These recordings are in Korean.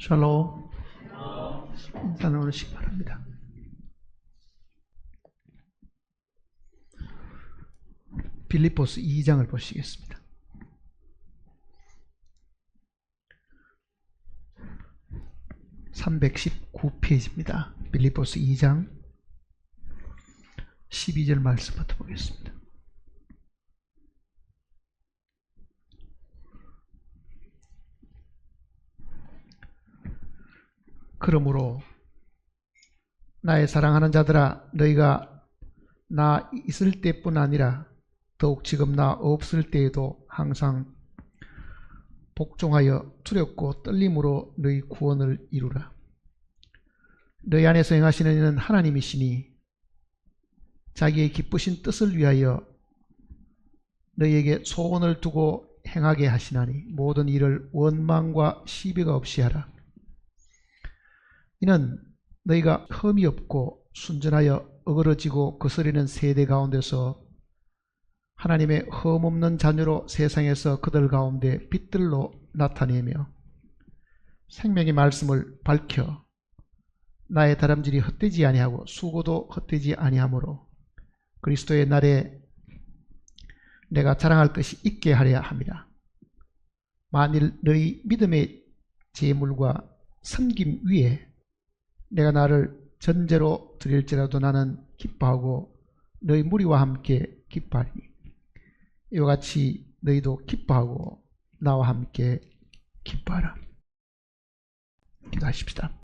샬롬. 인사 나누시기 바랍니다. 빌립보서 2장을 보시겠습니다. (319페이지입니다) 빌립보서 2장 12절 말씀부터 보겠습니다. 그러므로 나의 사랑하는 자들아, 너희가 나 있을 때뿐 아니라 더욱 지금 나 없을 때에도 항상 복종하여 두렵고 떨림으로 너희 구원을 이루라. 너희 안에서 행하시는 이는 하나님이시니 자기의 기쁘신 뜻을 위하여 너희에게 소원을 두고 행하게 하시나니 모든 일을 원망과 시비가 없이 하라. 이는 너희가 흠이 없고 순전하여 어그러지고 거스리는 세대 가운데서 하나님의 흠없는 자녀로 세상에서 그들 가운데 빛들로 나타내며 생명의 말씀을 밝혀 나의 다람질이 헛되지 아니하고 수고도 헛되지 아니하므로 그리스도의 날에 내가 자랑할 것이 있게 하려 함이라. 만일 너희 믿음의 제물과 섬김 위에 내가 나를 전제로 드릴지라도 나는 기뻐하고 너희 무리와 함께 기뻐하리니 이와 같이 너희도 기뻐하고 나와 함께 기뻐하라. 기도하십시다.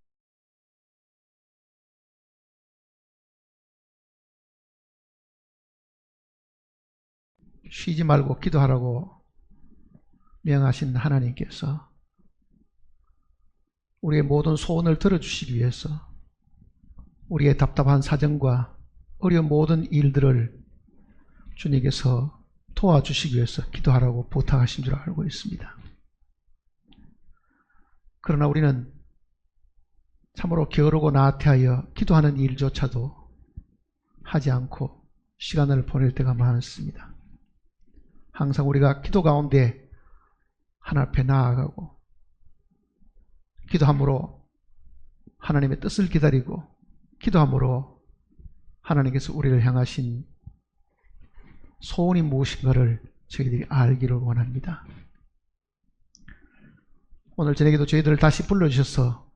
쉬지 말고 기도하라고 명하신 하나님께서 우리의 모든 소원을 들어주시기 위해서 우리의 답답한 사정과 어려운 모든 일들을 주님께서 도와주시기 위해서 기도하라고 부탁하신 줄 알고 있습니다. 그러나 우리는 참으로 게으르고 나태하여 기도하는 일조차도 하지 않고 시간을 보낼 때가 많습니다. 항상 우리가 기도 가운데 하나님 앞에 나아가고 기도함으로 하나님의 뜻을 기다리고 기도함으로 하나님께서 우리를 향하신 소원이 무엇인가를 저희들이 알기를 원합니다. 오늘 저녁에도 저희들을 다시 불러주셔서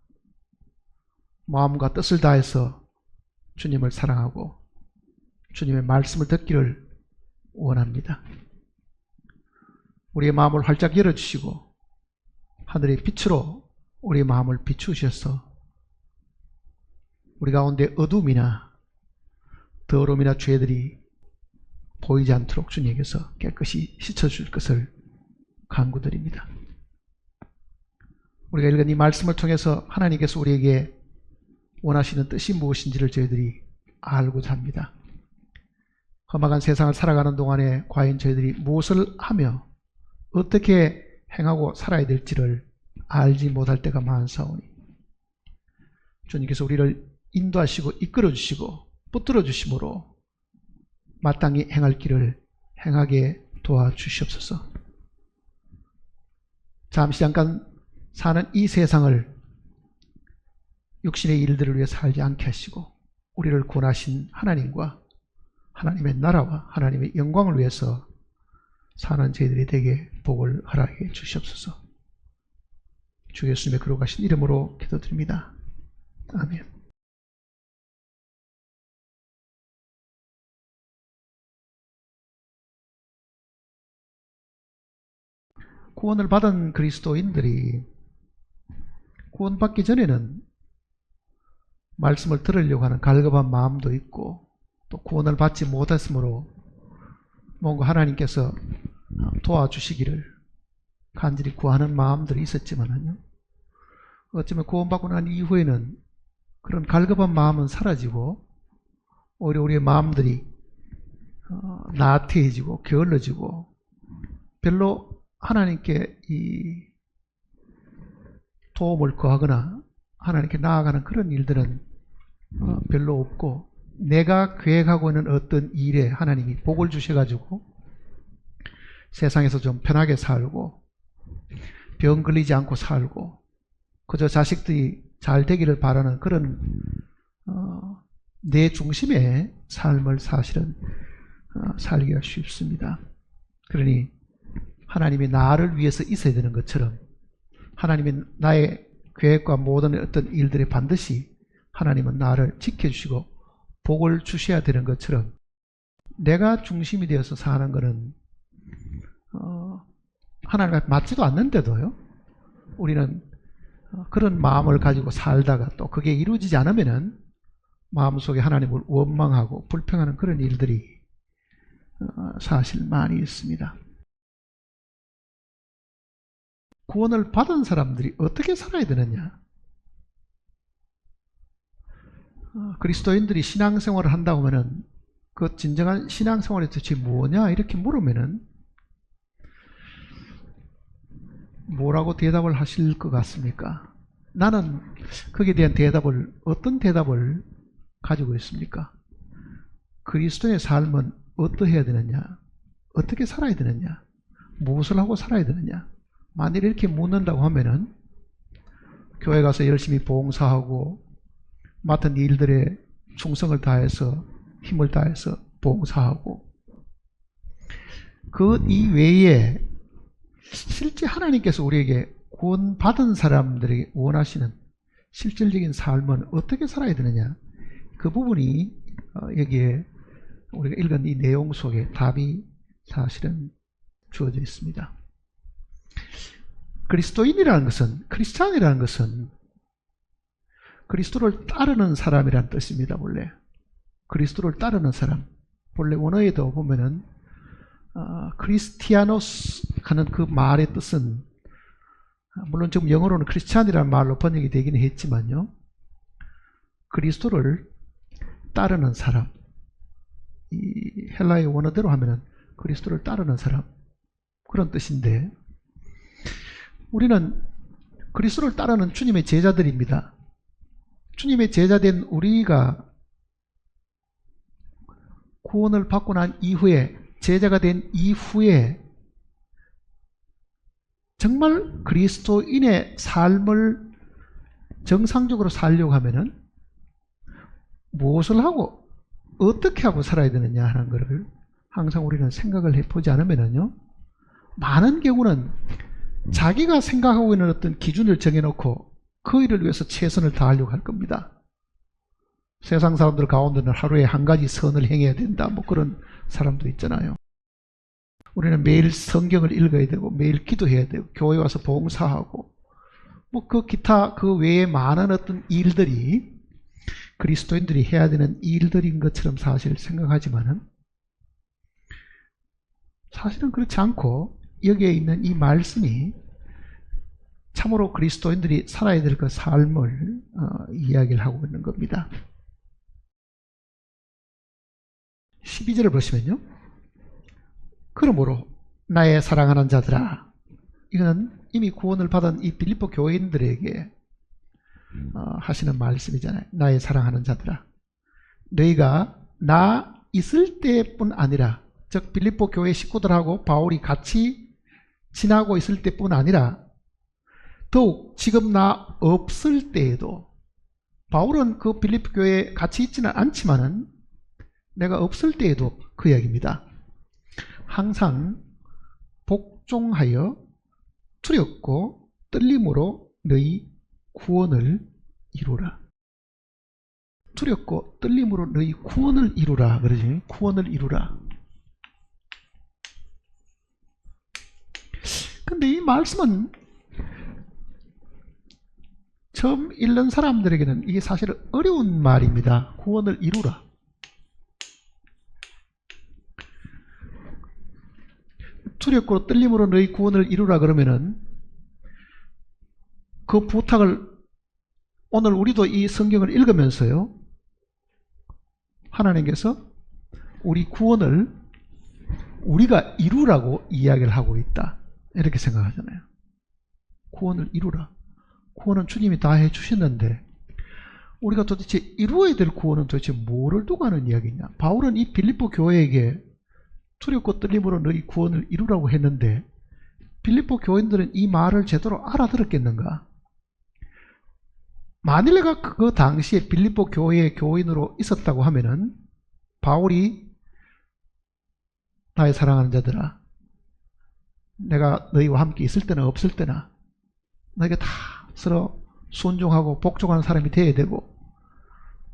마음과 뜻을 다해서 주님을 사랑하고 주님의 말씀을 듣기를 원합니다. 우리의 마음을 활짝 열어주시고 하늘의 빛으로 우리의 마음을 비추셔서 우리 가운데 어둠이나 더러움이나 죄들이 보이지 않도록 주님께서 깨끗이 씻어줄 것을 간구드립니다. 우리가 읽은 이 말씀을 통해서 하나님께서 우리에게 원하시는 뜻이 무엇인지를 저희들이 알고자 합니다. 험악한 세상을 살아가는 동안에 과연 저희들이 무엇을 하며 어떻게 행하고 살아야 될지를 알지 못할 때가 많사오니 주님께서 우리를 인도하시고 이끌어 주시고 붙들어 주심으로 마땅히 행할 길을 행하게 도와주시옵소서. 잠시 잠깐 사는 이 세상을 육신의 일들을 위해 살지 않게 하시고 우리를 구원하신 하나님과 하나님의 나라와 하나님의 영광을 위해서 사는 저희들이 되게 복을 허락해 주시옵소서. 주 예수님의 거룩하신 이름으로 기도드립니다. 아멘. 구원을 받은 그리스도인들이 구원받기 전에는 말씀을 들으려고 하는 갈급한 마음도 있고 또 구원을 받지 못했으므로 뭔가 하나님께서 도와주시기를 간절히 구하는 마음들이 있었지만요, 어쩌면 구원받고 난 이후에는 그런 갈급한 마음은 사라지고 오히려 우리의 마음들이 나태해지고 게을러지고 별로 하나님께 이 도움을 구하거나 하나님께 나아가는 그런 일들은 별로 없고 내가 계획하고 있는 어떤 일에 하나님이 복을 주셔가지고 세상에서 좀 편하게 살고 병 걸리지 않고 살고 그저 자식들이 잘 되기를 바라는 그런 내 중심의 삶을 사실은 살기가 쉽습니다. 그러니 하나님이 나를 위해서 있어야 되는 것처럼 하나님이 나의 계획과 모든 어떤 일들에 반드시 하나님은 나를 지켜주시고 복을 주셔야 되는 것처럼 내가 중심이 되어서 사는 것은 하나님과 맞지도 않는데도요, 우리는 그런 마음을 가지고 살다가 또 그게 이루어지지 않으면은 마음속에 하나님을 원망하고 불평하는 그런 일들이 사실 많이 있습니다. 구원을 받은 사람들이 어떻게 살아야 되느냐? 그리스도인들이 신앙생활을 한다고 하면은 그 진정한 신앙생활이 도대체 뭐냐 이렇게 물으면은 뭐라고 대답을 하실 것 같습니까? 나는 거기에 대한 대답을, 어떤 대답을 가지고 있습니까? 그리스도의 삶은 어떠해야 되느냐? 어떻게 살아야 되느냐? 무엇을 하고 살아야 되느냐? 만일 이렇게 묻는다고 하면은 교회 가서 열심히 봉사하고 맡은 일들에 충성을 다해서 힘을 다해서 봉사하고 그 이외에 실제 하나님께서 우리에게 구원받은 사람들에게 원하시는 실질적인 삶은 어떻게 살아야 되느냐, 그 부분이 여기에 우리가 읽은 이 내용 속에 답이 사실은 주어져 있습니다. 그리스도인이라는 것은, 크리스찬이라는 것은 그리스도를 따르는 사람이란 뜻입니다. 원래 그리스도를 따르는 사람, 본래 원어에도 보면은 크리스티아노스 하는 그 말의 뜻은, 물론 지금 영어로는 크리스찬이라는 말로 번역이 되기는 했지만요, 그리스도를 따르는 사람, 이 헬라의 원어대로 하면은 그리스도를 따르는 사람, 그런 뜻인데, 우리는 그리스도를 따르는 주님의 제자들입니다. 주님의 제자된 우리가 구원을 받고 난 이후에, 제자가 된 이후에 정말 그리스도인의 삶을 정상적으로 살려고 하면은 무엇을 하고 어떻게 하고 살아야 되느냐 하는 것을 항상 우리는 생각을 해보지 않으면요, 많은 경우는 자기가 생각하고 있는 어떤 기준을 정해놓고 그 일을 위해서 최선을 다하려고 할 겁니다. 세상 사람들 가운데는 하루에 한 가지 선을 행해야 된다, 뭐 그런 사람도 있잖아요. 우리는 매일 성경을 읽어야 되고 매일 기도해야 되고 교회 와서 봉사하고 뭐 그 기타 그 외에 많은 어떤 일들이 그리스도인들이 해야 되는 일들인 것처럼 사실 생각하지만은 사실은 그렇지 않고, 여기에 있는 이 말씀이 참으로 그리스도인들이 살아야 될 그 삶을 이야기를 하고 있는 겁니다. 12절을 보시면요, 그러므로 나의 사랑하는 자들아, 이거는 이미 구원을 받은 이 빌립보 교인들에게 하시는 말씀이잖아요. 나의 사랑하는 자들아, 너희가 나 있을 때뿐 아니라, 즉 빌립보 교회 식구들하고 바울이 같이 지나고 있을 때뿐 아니라 더욱 지금 나 없을 때에도, 바울은 그 빌립보 교회에 같이 있지는 않지만은 내가 없을 때에도 그 이야기입니다. 항상 복종하여 두렵고 떨림으로 너희 구원을 이루라. 두렵고 떨림으로 너희 구원을 이루라 그러지. 구원을 이루라. 근데 이 말씀은 처음 읽는 사람들에게는 이게 사실 어려운 말입니다. 구원을 이루라. 두렵고 떨림으로 너희 구원을 이루라 그러면은 그 부탁을 오늘 우리도 이 성경을 읽으면서요, 하나님께서 우리 구원을 우리가 이루라고 이야기를 하고 있다, 이렇게 생각하잖아요. 구원을 이루라. 구원은 주님이 다 해주셨는데 우리가 도대체 이루어야 될 구원은 도대체 뭐를 두고 하는 이야기냐. 바울은 이 빌립보 교회에게 두렵고 떨림으로 너희 구원을 이루라고 했는데 빌립보 교인들은 이 말을 제대로 알아들었겠는가? 만일 내가 그 당시에 빌립보 교회의 교인으로 있었다고 하면은 바울이 나의 사랑하는 자들아, 내가 너희와 함께 있을 때나 없을 때나 너희가 다 서로 순종하고 복종하는 사람이 되어야 되고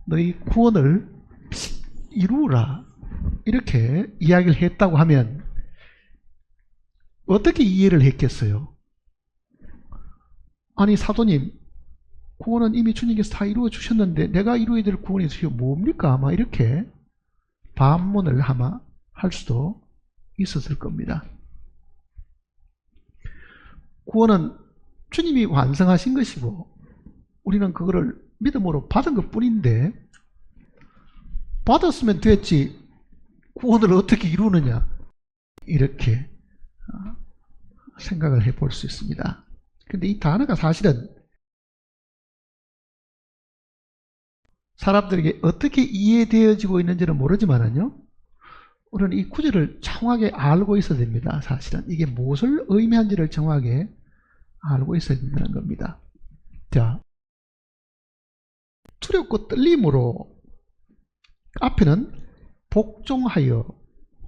너희 구원을 이루라, 이렇게 이야기를 했다고 하면 어떻게 이해를 했겠어요? 아니 사도님, 구원은 이미 주님께서 다 이루어 주셨는데 내가 이루어야 될 구원이 뭡니까? 아마 이렇게 반문을 아마 할 수도 있었을 겁니다. 구원은 주님이 완성하신 것이고 우리는 그거를 믿음으로 받은 것 뿐인데, 받았으면 됐지 구원을 어떻게 이루느냐, 이렇게 생각을 해볼 수 있습니다. 근데 이 단어가 사실은 사람들에게 어떻게 이해되어지고 있는지는 모르지만요, 우리는 이 구절을 정확하게 알고 있어야 됩니다. 사실은 이게 무엇을 의미하는지를 정확하게 알고 있어야 된다는 겁니다. 자, 두렵고 떨림으로 앞에는 복종하여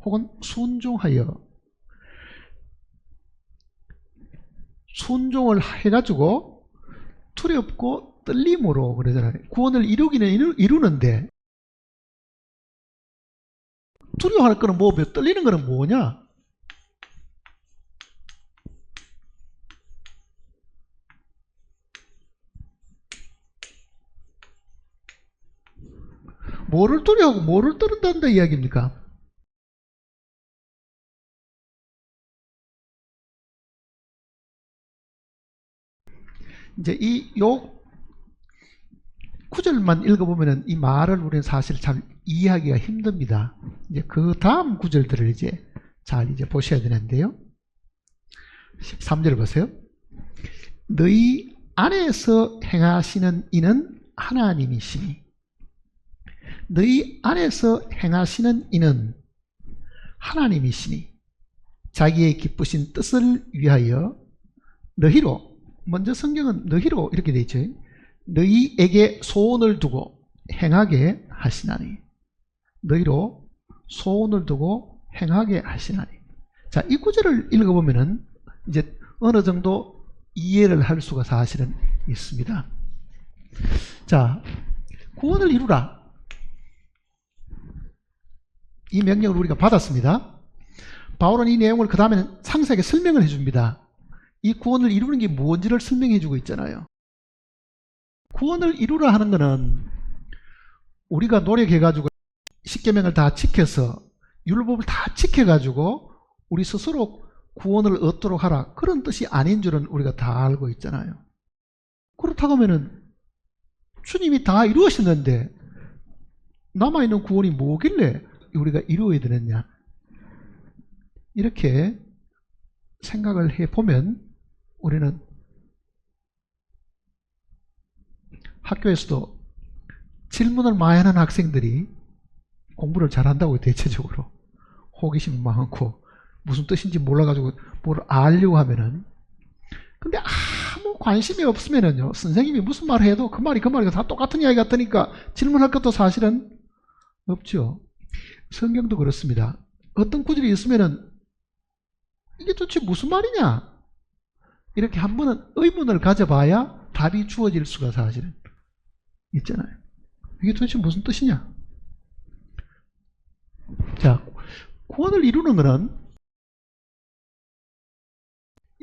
혹은 순종하여, 순종을 해가지고 두렵고 떨림으로 그러잖아요. 구원을 이루기는 이루는데 두려워할 거는 뭐며 떨리는 거는 뭐냐? 뭐를 두려워하고 뭐를 떨린다는 이야기입니까? 이제 요 구절만 읽어보면 이 말을 우리는 사실 참 이해하기가 힘듭니다. 이제 그 다음 구절들을 이제 잘 보셔야 되는데요. 13절 보세요. 너희 안에서 행하시는 이는 하나님이시니. 너희 안에서 행하시는 이는 하나님이시니 자기의 기쁘신 뜻을 위하여 너희로, 먼저 성경은 너희로 이렇게 되어 있죠. 너희에게 소원을 두고 행하게 하시나니. 너희로 소원을 두고 행하게 하시나니. 자, 이 구절을 읽어보면은 이제 어느 정도 이해를 할 수가 사실은 있습니다. 자, 구원을 이루라, 이 명령을 우리가 받았습니다. 바울은 이 내용을 그 다음에는 상세하게 설명을 해줍니다. 이 구원을 이루는 게 뭔지를 설명해 주고 있잖아요. 구원을 이루라 하는 것은 우리가 노력해가지고 십계명을 다 지켜서 율법을 다 지켜가지고 우리 스스로 구원을 얻도록 하라, 그런 뜻이 아닌 줄은 우리가 다 알고 있잖아요. 그렇다고 하면은 주님이 다 이루었는데 남아있는 구원이 뭐길래 우리가 이루어야 되느냐, 이렇게 생각을 해보면 우리는 학교에서도 질문을 많이 하는 학생들이 공부를 잘한다고, 대체적으로 호기심이 많고 무슨 뜻인지 몰라가지고 뭘 알려고 하면은, 근데 아무 관심이 없으면은요, 선생님이 무슨 말을 해도 그 말이 다 똑같은 이야기 같으니까 질문할 것도 사실은 없죠. 성경도 그렇습니다. 어떤 구절이 있으면은 이게 도대체 무슨 말이냐, 이렇게 한 번은 의문을 가져봐야 답이 주어질 수가 사실은 있잖아요. 이게 도대체 무슨 뜻이냐. 자, 구원을 이루는 것은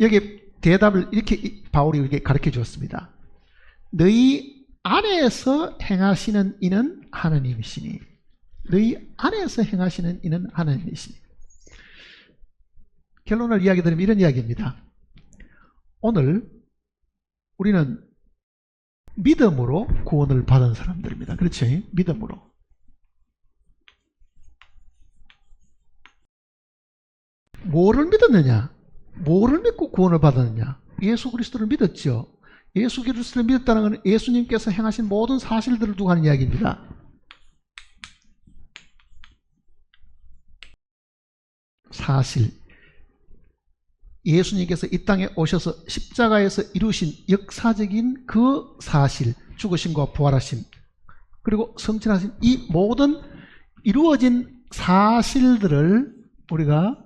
여기 대답을 이렇게 바울이 이렇게 가르쳐 주었습니다. 너희 안에서 행하시는 이는 하나님이시니. 너희 안에서 행하시는 이는 하나님이시니. 결론을 이야기 드리면 이런 이야기입니다. 오늘 우리는 믿음으로 구원을 받은 사람들입니다. 그렇죠? 믿음으로. 뭐를 믿었느냐? 뭐를 믿고 구원을 받았느냐? 예수 그리스도를 믿었죠. 예수 그리스도를 믿었다는 것은 예수님께서 행하신 모든 사실들을 두고 하는 이야기입니다. 사실, 예수님께서 이 땅에 오셔서 십자가에서 이루신 역사적인 그 사실, 죽으심과 부활하심 그리고 성천하신 이 모든 이루어진 사실들을 우리가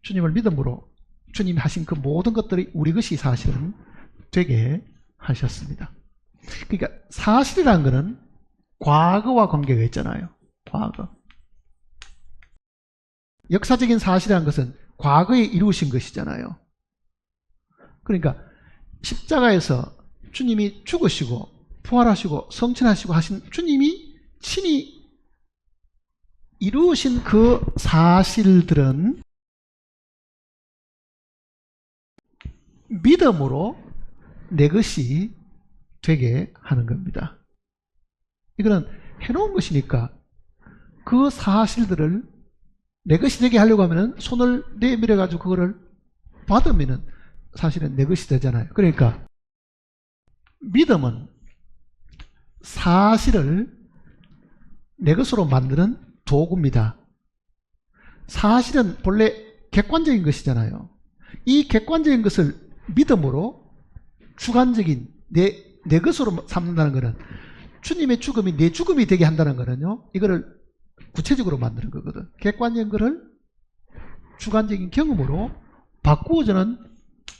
주님을 믿음으로 주님이 하신 그 모든 것들이 우리 것이 사실은 되게 하셨습니다. 그러니까 사실이라는 것은 과거와 관계가 있잖아요. 과거. 역사적인 사실이라는 것은 과거에 이루신 것이잖아요. 그러니까 십자가에서 주님이 죽으시고 부활하시고 성천하시고 하신 주님이 친히 이루신 그 사실들은 믿음으로 내 것이 되게 하는 겁니다. 이거는 해놓은 것이니까 그 사실들을 내 것이 되게 하려고 하면 손을 내밀어 가지고 그거를 받으면 사실은 내 것이 되잖아요. 그러니까 믿음은 사실을 내 것으로 만드는 도구입니다. 사실은 본래 객관적인 것이잖아요. 이 객관적인 것을 믿음으로 주관적인 내 것으로 삼는다는 것은 주님의 죽음이 내 죽음이 되게 한다는 것은요, 이거를 구체적으로 만드는 거거든. 객관적인 것을 주관적인 경험으로 바꾸어주는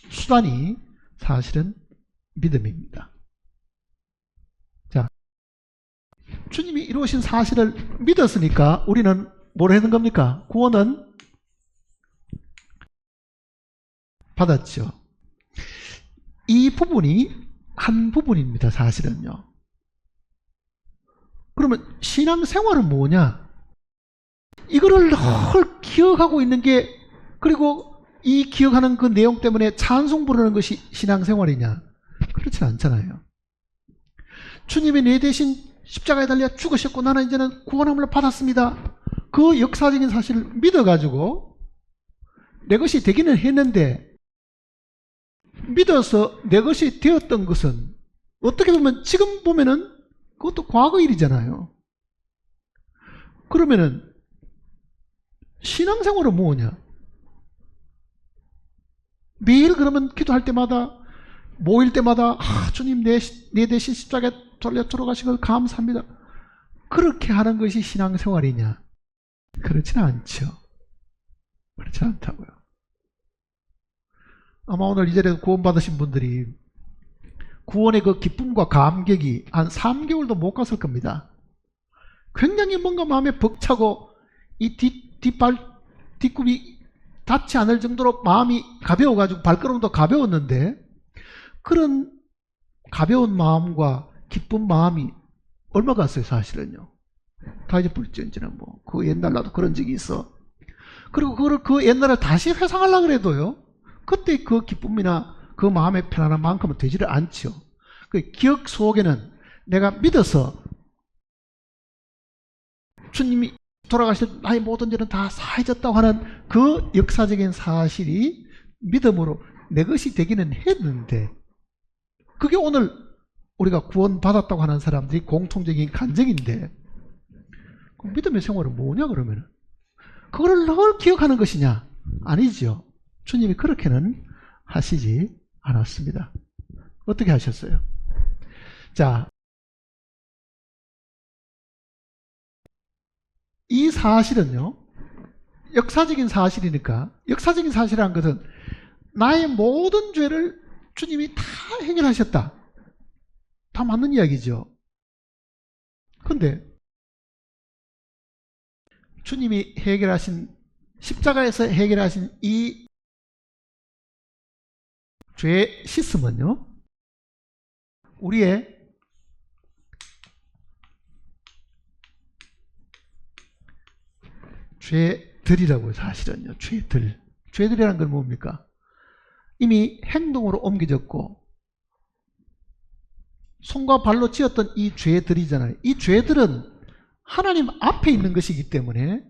수단이 사실은 믿음입니다. 자, 주님이 이루신 사실을 믿었으니까 우리는 뭘 하는 겁니까? 구원은 받았죠. 이 부분이 한 부분입니다. 사실은요. 그러면 신앙생활은 뭐냐? 이거를 늘 기억하고 있는 게, 그리고 이 기억하는 그 내용 때문에 찬송 부르는 것이 신앙생활이냐? 그렇지 않잖아요. 주님이 내 대신 십자가에 달려 죽으셨고 나는 이제는 구원함을 받았습니다. 그 역사적인 사실을 믿어가지고 내 것이 되기는 했는데, 믿어서 내 것이 되었던 것은 어떻게 보면 지금 보면은 그것도 과거 일이잖아요. 그러면은 신앙생활은 뭐냐? 매일 그러면 기도할 때마다, 모일 때마다 주님 내 대신 십자가에 달려 돌아가신 걸 감사합니다. 그렇게 하는 것이 신앙생활이냐? 그렇지는 않죠. 그렇지 않다고요. 아마 오늘 이 자리에서 구원받으신 분들이 구원의 그 기쁨과 감격이 한 3개월도 못 갔을 겁니다. 굉장히 뭔가 마음에 벅차고 이 뒷굽이 닿지 않을 정도로 마음이 가벼워가지고 발걸음도 가벼웠는데, 그런 가벼운 마음과 기쁜 마음이 얼마 갔어요? 사실은요. 다 잊어버렸지는 뭐. 그 옛날 나도 그런 적이 있어. 그리고 그 옛날을 다시 회상하려고 그래도요, 그때 그 기쁨이나 그 마음의 편안함만큼은 되지를 않죠. 그 기억 속에는 내가 믿어서 주님이 돌아가실 나의 모든 죄는 다 사해졌다고 하는 그 역사적인 사실이 믿음으로 내 것이 되기는 했는데, 그게 오늘 우리가 구원받았다고 하는 사람들이 공통적인 간증인데, 그 믿음의 생활은 뭐냐 그러면? 그거를 늘 기억하는 것이냐? 아니죠. 주님이 그렇게는 하시지 않았습니다. 어떻게 하셨어요? 자, 이 사실은요, 역사적인 사실이니까, 역사적인 사실이라는 것은 나의 모든 죄를 주님이 다 해결하셨다. 다 맞는 이야기죠. 그런데 주님이 해결하신, 십자가에서 해결하신 이 죄의 씻음은요, 우리의 죄들이라고요. 사실은요. 죄들이라는 건 뭡니까? 이미 행동으로 옮겨졌고 손과 발로 지었던 이 죄들이잖아요. 이 죄들은 하나님 앞에 있는 것이기 때문에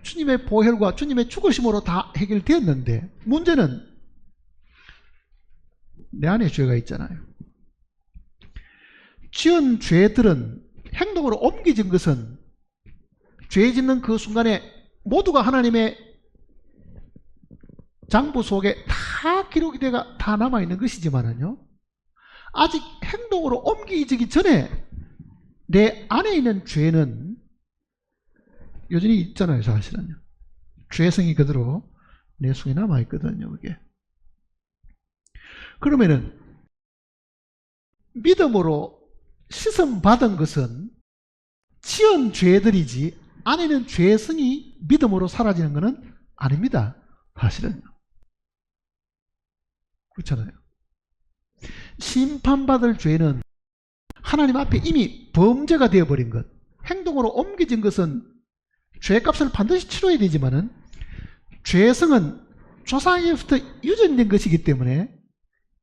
주님의 보혈과 주님의 죽으심으로 다 해결되었는데, 문제는 내 안에 죄가 있잖아요. 지은 죄들은 행동으로 옮겨진 것은 죄 짓는 그 순간에 모두가 하나님의 장부 속에 다 기록이 돼가 다 남아있는 것이지만은요, 아직 행동으로 옮기기 전에 내 안에 있는 죄는 여전히 있잖아요. 사실은요. 죄성이 그대로 내 속에 남아있거든요. 그게. 그러면은 믿음으로 씻음 받은 것은 지은 죄들이지 안에는 죄성이 믿음으로 사라지는 것은 아닙니다. 사실은요. 그렇잖아요. 심판받을 죄는 하나님 앞에 이미 범죄가 되어버린 것, 행동으로 옮겨진 것은 죄값을 반드시 치러야 되지만은 죄성은 조상에부터 유전된 것이기 때문에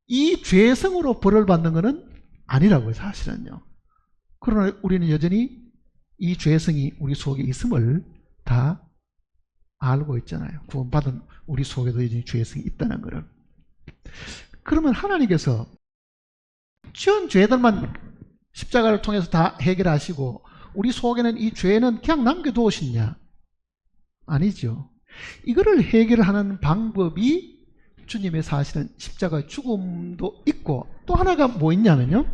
이 죄성으로 벌을 받는 것은 아니라고요. 사실은요. 그러나 우리는 여전히 이 죄성이 우리 속에 있음을 다 알고 있잖아요. 구원받은 우리 속에도 여전히 죄성이 있다는 것을. 그러면 하나님께서 지은 죄들만 십자가를 통해서 다 해결하시고 우리 속에는 이 죄는 그냥 남겨두었느냐? 아니죠. 이거를 해결하는 방법이 주님의 사실은 십자가의 죽음도 있고 또 하나가 뭐 있냐면요.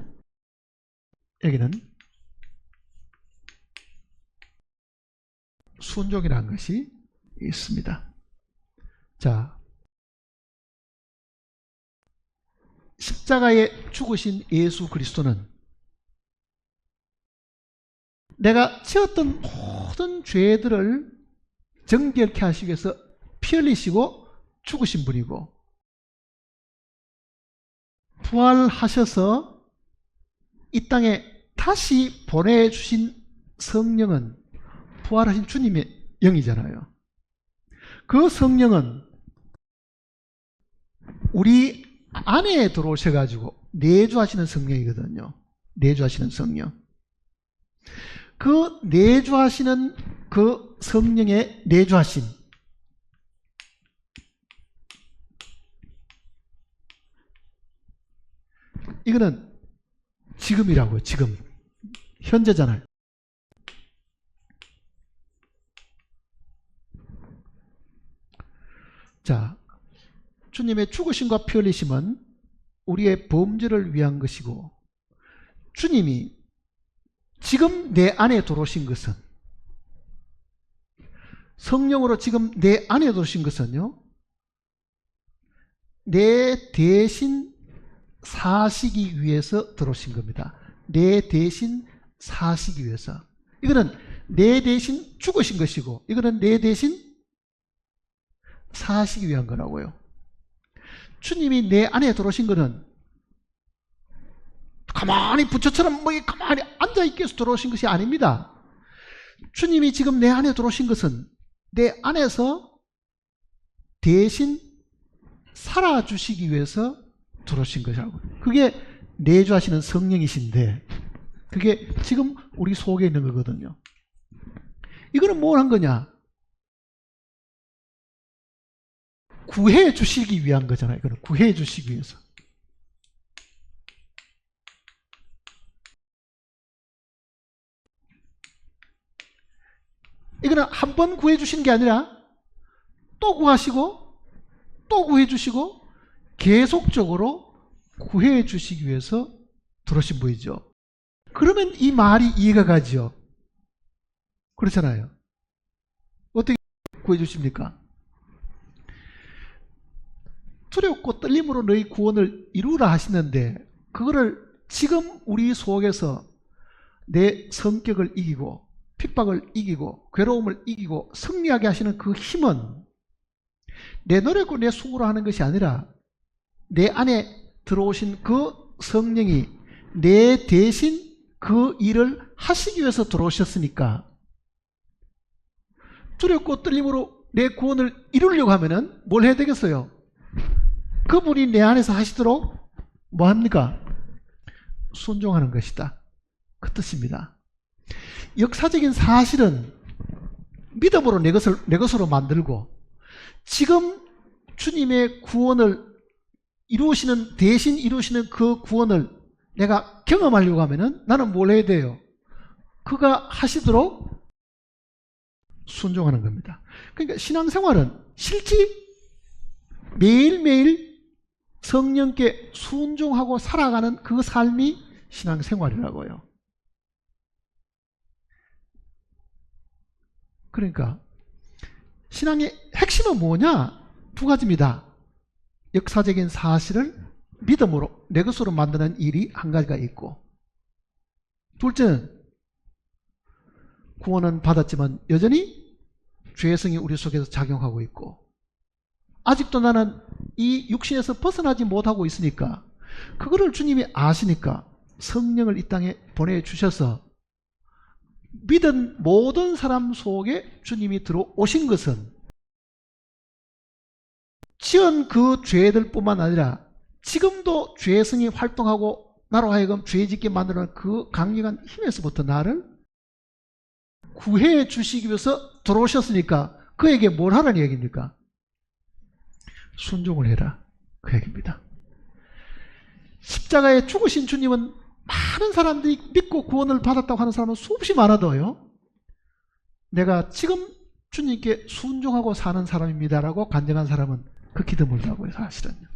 여기는 순종이라는 것이 있습니다. 자, 십자가에 죽으신 예수 그리스도는 내가 지었던 모든 죄들을 정결케 하시기 위해서 피 흘리시고 죽으신 분이고 부활하셔서 이 땅에 다시 보내주신 성령은 부활하신 주님의 영이잖아요. 그 성령은 우리 안에 들어오셔가지고 내주하시는 성령이거든요. 내주하시는 성령. 그 내주하시는 그 성령의 내주하심, 이거는 지금이라고요. 지금 현재잖아요. 자, 주님의 죽으심과 피 흘리심은 우리의 범죄를 위한 것이고 주님이 지금 내 안에 들어오신 것은 성령으로 지금 내 안에 들어오신 것은요, 내 대신 사시기 위해서 들어오신 겁니다. 내 대신 사시기 위해서. 이거는 내 대신 죽으신 것이고 이거는 내 대신 사시기 위한 거라고요. 주님이 내 안에 들어오신 것은 가만히 부처처럼 뭐 가만히 앉아있기 위해서 들어오신 것이 아닙니다. 주님이 지금 내 안에 들어오신 것은 내 안에서 대신 살아주시기 위해서 들어오신 것이라고. 그게 내주하시는 성령이신데 그게 지금 우리 속에 있는 거거든요. 이거는 뭘 한 거냐? 구해 주시기 위한 거잖아요. 이거는 구해 주시기 위해서. 이거는 한 번 구해 주신 게 아니라 또 구하시고 또 구해 주시고 계속적으로 구해 주시기 위해서 들어오신 분이죠. 그러면 이 말이 이해가 가죠. 그렇잖아요. 어떻게 구해 주십니까? 두렵고 떨림으로 너희 구원을 이루라 하시는데 그거를 지금 우리 속에서 내 성격을 이기고 핍박을 이기고 괴로움을 이기고 승리하게 하시는 그 힘은 내 노력으로 내 수고로 하는 것이 아니라 내 안에 들어오신 그 성령이 내 대신 그 일을 하시기 위해서 들어오셨으니까 두렵고 떨림으로 내 구원을 이루려고 하면은 뭘 해야 되겠어요? 그분이 내 안에서 하시도록 뭐 합니까? 순종하는 것이다. 그 뜻입니다. 역사적인 사실은 믿음으로 내 것으로 만들고 지금 주님의 구원을 이루시는 대신 이루시는 그 구원을 내가 경험하려고 하면은 나는 뭘 해야 돼요? 그가 하시도록 순종하는 겁니다. 그러니까 신앙생활은 실제 매일매일 성령께 순종하고 살아가는 그 삶이 신앙생활이라고요. 그러니까 신앙의 핵심은 뭐냐? 두 가지입니다. 역사적인 사실을 믿음으로 내 것으로 만드는 일이 한 가지가 있고, 둘째는 구원은 받았지만 여전히 죄성이 우리 속에서 작용하고 있고, 아직도 나는 이 육신에서 벗어나지 못하고 있으니까, 그거를 주님이 아시니까 성령을 이 땅에 보내주셔서 믿은 모든 사람 속에 주님이 들어오신 것은 지은 그 죄들 뿐만 아니라 지금도 죄성이 활동하고 나로 하여금 죄 짓게 만드는 그 강력한 힘에서부터 나를 구해 주시기 위해서 들어오셨으니까 그에게 뭘 하라는 얘기입니까? 순종을 해라, 그 얘기입니다. 십자가에 죽으신 주님은 많은 사람들이 믿고 구원을 받았다고 하는 사람은 수없이 많아도요, 내가 지금 주님께 순종하고 사는 사람입니다라고 간증한 사람은 극히 드물다고요. 사실은요,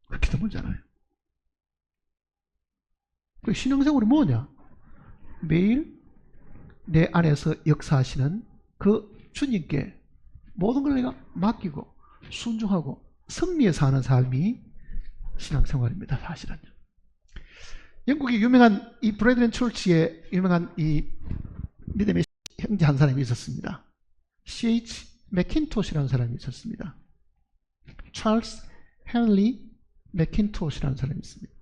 극히 드물잖아요. 그 신앙생활이 뭐냐? 매일 내 안에서 역사하시는 그 주님께 모든 걸 내가 맡기고 순종하고 승리에 사는 삶이 신앙생활입니다. 사실은요. 영국의 유명한 이 브레드렌 철치의 유명한 이 믿음의 형제 한 사람이 있었습니다. C.H. 맥킨토시라는 사람이 있었습니다. 찰스 헨리 맥킨토시라는 사람이 있습니다.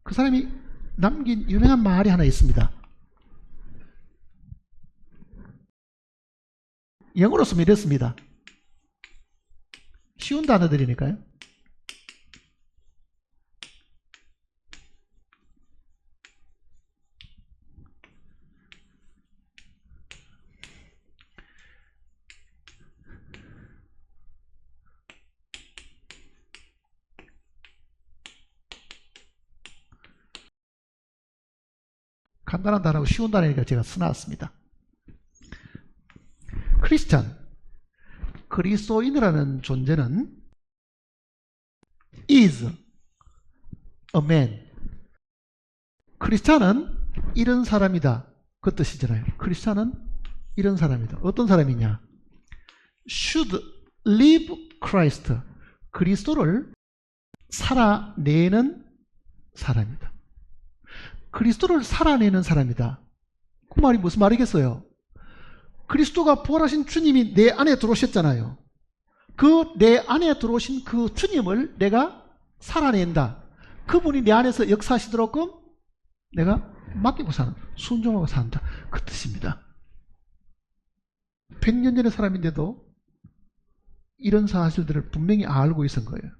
그 사람이 남긴 유명한 말이 하나 있습니다. 영어로 쓰면 이렇습니다. 쉬운 단어들이니까요. 간단한 단어고 쉬운 단어니까 제가 써놨습니다. 크리스찬, 그리스도인이라는 존재는 is a man. 크리스찬은 이런 사람이다, 그 뜻이잖아요. 크리스찬은 이런 사람이다. 어떤 사람이냐? should live Christ. 그리스도를 살아내는 사람이다. 그리스도를 살아내는 사람이다. 그 말이 무슨 말이겠어요? 그리스도가 부활하신 주님이 내 안에 들어오셨잖아요. 그 내 안에 들어오신 그 주님을 내가 살아낸다. 그분이 내 안에서 역사하시도록끔 내가 맡기고 사는, 순종하고 산다, 그 뜻입니다. 100년 전의 사람인데도 이런 사실들을 분명히 알고 있은 거예요.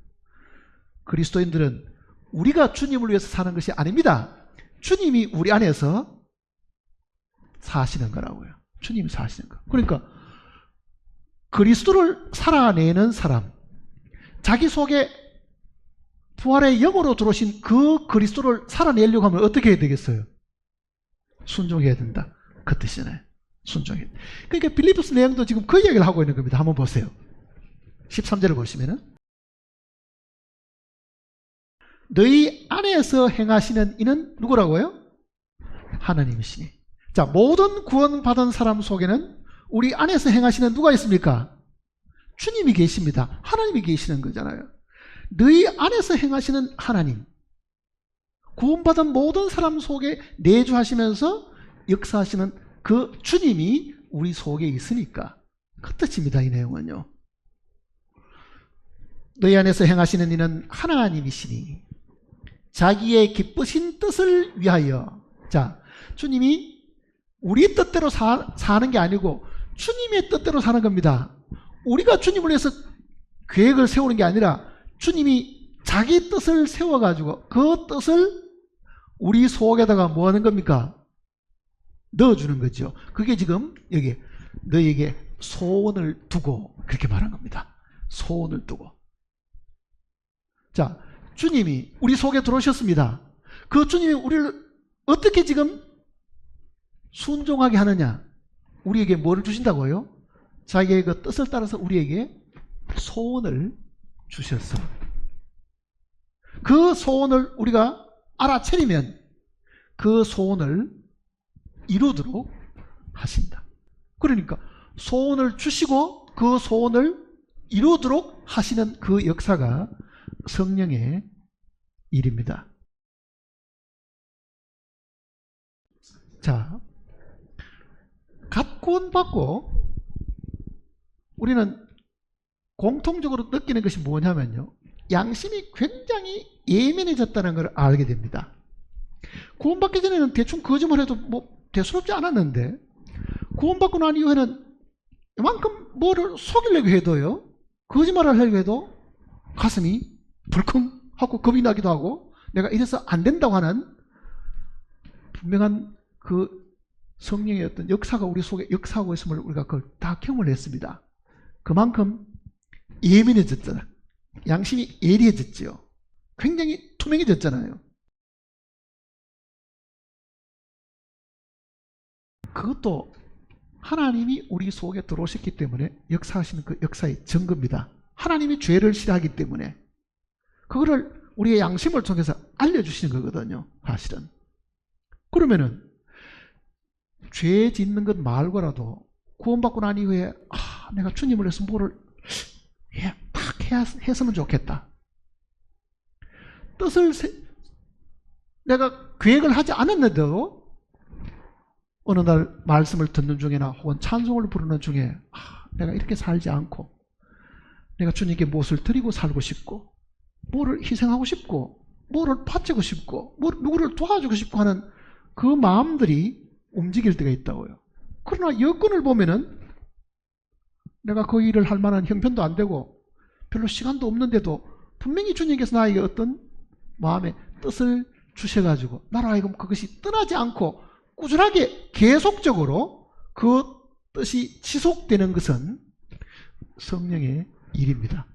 그리스도인들은 우리가 주님을 위해서 사는 것이 아닙니다. 주님이 우리 안에서 사시는 거라고요. 주님이 사시는 거. 그러니까 그리스도를 살아내는 사람, 자기 속에 부활의 영으로 들어오신 그 그리스도를 살아내려고 하면 어떻게 해야 되겠어요? 순종해야 된다, 그 뜻이잖아요. 순종해야 된다. 그러니까 빌립보서 내용도 지금 그 이야기를 하고 있는 겁니다. 한번 보세요. 13절을 보시면은, 너희 안에서 행하시는 이는 누구라고요? 하나님이시니. 자, 모든 구원받은 사람 속에는 우리 안에서 행하시는 누가 있습니까? 주님이 계십니다. 하나님이 계시는 거잖아요. 너희 안에서 행하시는 하나님, 구원받은 모든 사람 속에 내주하시면서 역사하시는 그 주님이 우리 속에 있으니까 그 뜻입니다. 이 내용은요. 너희 안에서 행하시는 이는 하나님이시니 자기의 기쁘신 뜻을 위하여. 자, 주님이 우리 뜻대로 사는 게 아니고 주님의 뜻대로 사는 겁니다. 우리가 주님을 위해서 계획을 세우는 게 아니라 주님이 자기 뜻을 세워가지고 그 뜻을 우리 속에다가 뭐 하는 겁니까? 넣어주는 거죠. 그게 지금 여기 너에게 소원을 두고 그렇게 말한 겁니다. 소원을 두고. 자, 주님이 우리 속에 들어오셨습니다. 그 주님이 우리를 어떻게 지금 순종하게 하느냐? 우리에게 뭐를 주신다고요? 자기의 그 뜻을 따라서 우리에게 소원을 주셔서 그 소원을 우리가 알아차리면 그 소원을 이루도록 하신다. 그러니까 소원을 주시고 그 소원을 이루도록 하시는 그 역사가 성령의 일입니다. 자, 갓 구원받고 우리는 공통적으로 느끼는 것이 뭐냐면요, 양심이 굉장히 예민해졌다는 걸 알게 됩니다. 구원받기 전에는 대충 거짓말해도 뭐 대수롭지 않았는데 구원받고 난 이후에는 이만큼 뭐를 속이려고 해도요, 거짓말을 하려고 해도 가슴이 불컹하고 겁이 나기도 하고 내가 이래서 안 된다고 하는 분명한 그 성령의 어떤 역사가 우리 속에 역사하고 있음을 우리가 그걸 다 경험을 했습니다. 그만큼 예민해졌잖아요. 양심이 예리해졌죠. 굉장히 투명해졌잖아요. 그것도 하나님이 우리 속에 들어오셨기 때문에 역사하시는 그 역사의 증거입니다. 하나님이 죄를 싫어하기 때문에 그거를 우리의 양심을 통해서 알려주시는 거거든요. 사실은. 그러면은 죄 짓는 것 말고라도 구원받고 난 이후에 내가 주님을 위해서 뭐를 딱 했으면 좋겠다. 뜻을 내가 계획을 하지 않았는데도 어느 날 말씀을 듣는 중이나 혹은 찬송을 부르는 중에 내가 이렇게 살지 않고 내가 주님께 무엇을 드리고 살고 싶고 뭐를 희생하고 싶고 뭐를 바치고 싶고 누구를 도와주고 싶고 하는 그 마음들이 움직일 때가 있다고요. 그러나 여건을 보면은 내가 그 일을 할 만한 형편도 안 되고 별로 시간도 없는데도 분명히 주님께서 나에게 어떤 마음의 뜻을 주셔가지고 나로 하여금 그것이 떠나지 않고 꾸준하게 계속적으로 그 뜻이 지속되는 것은 성령의 일입니다.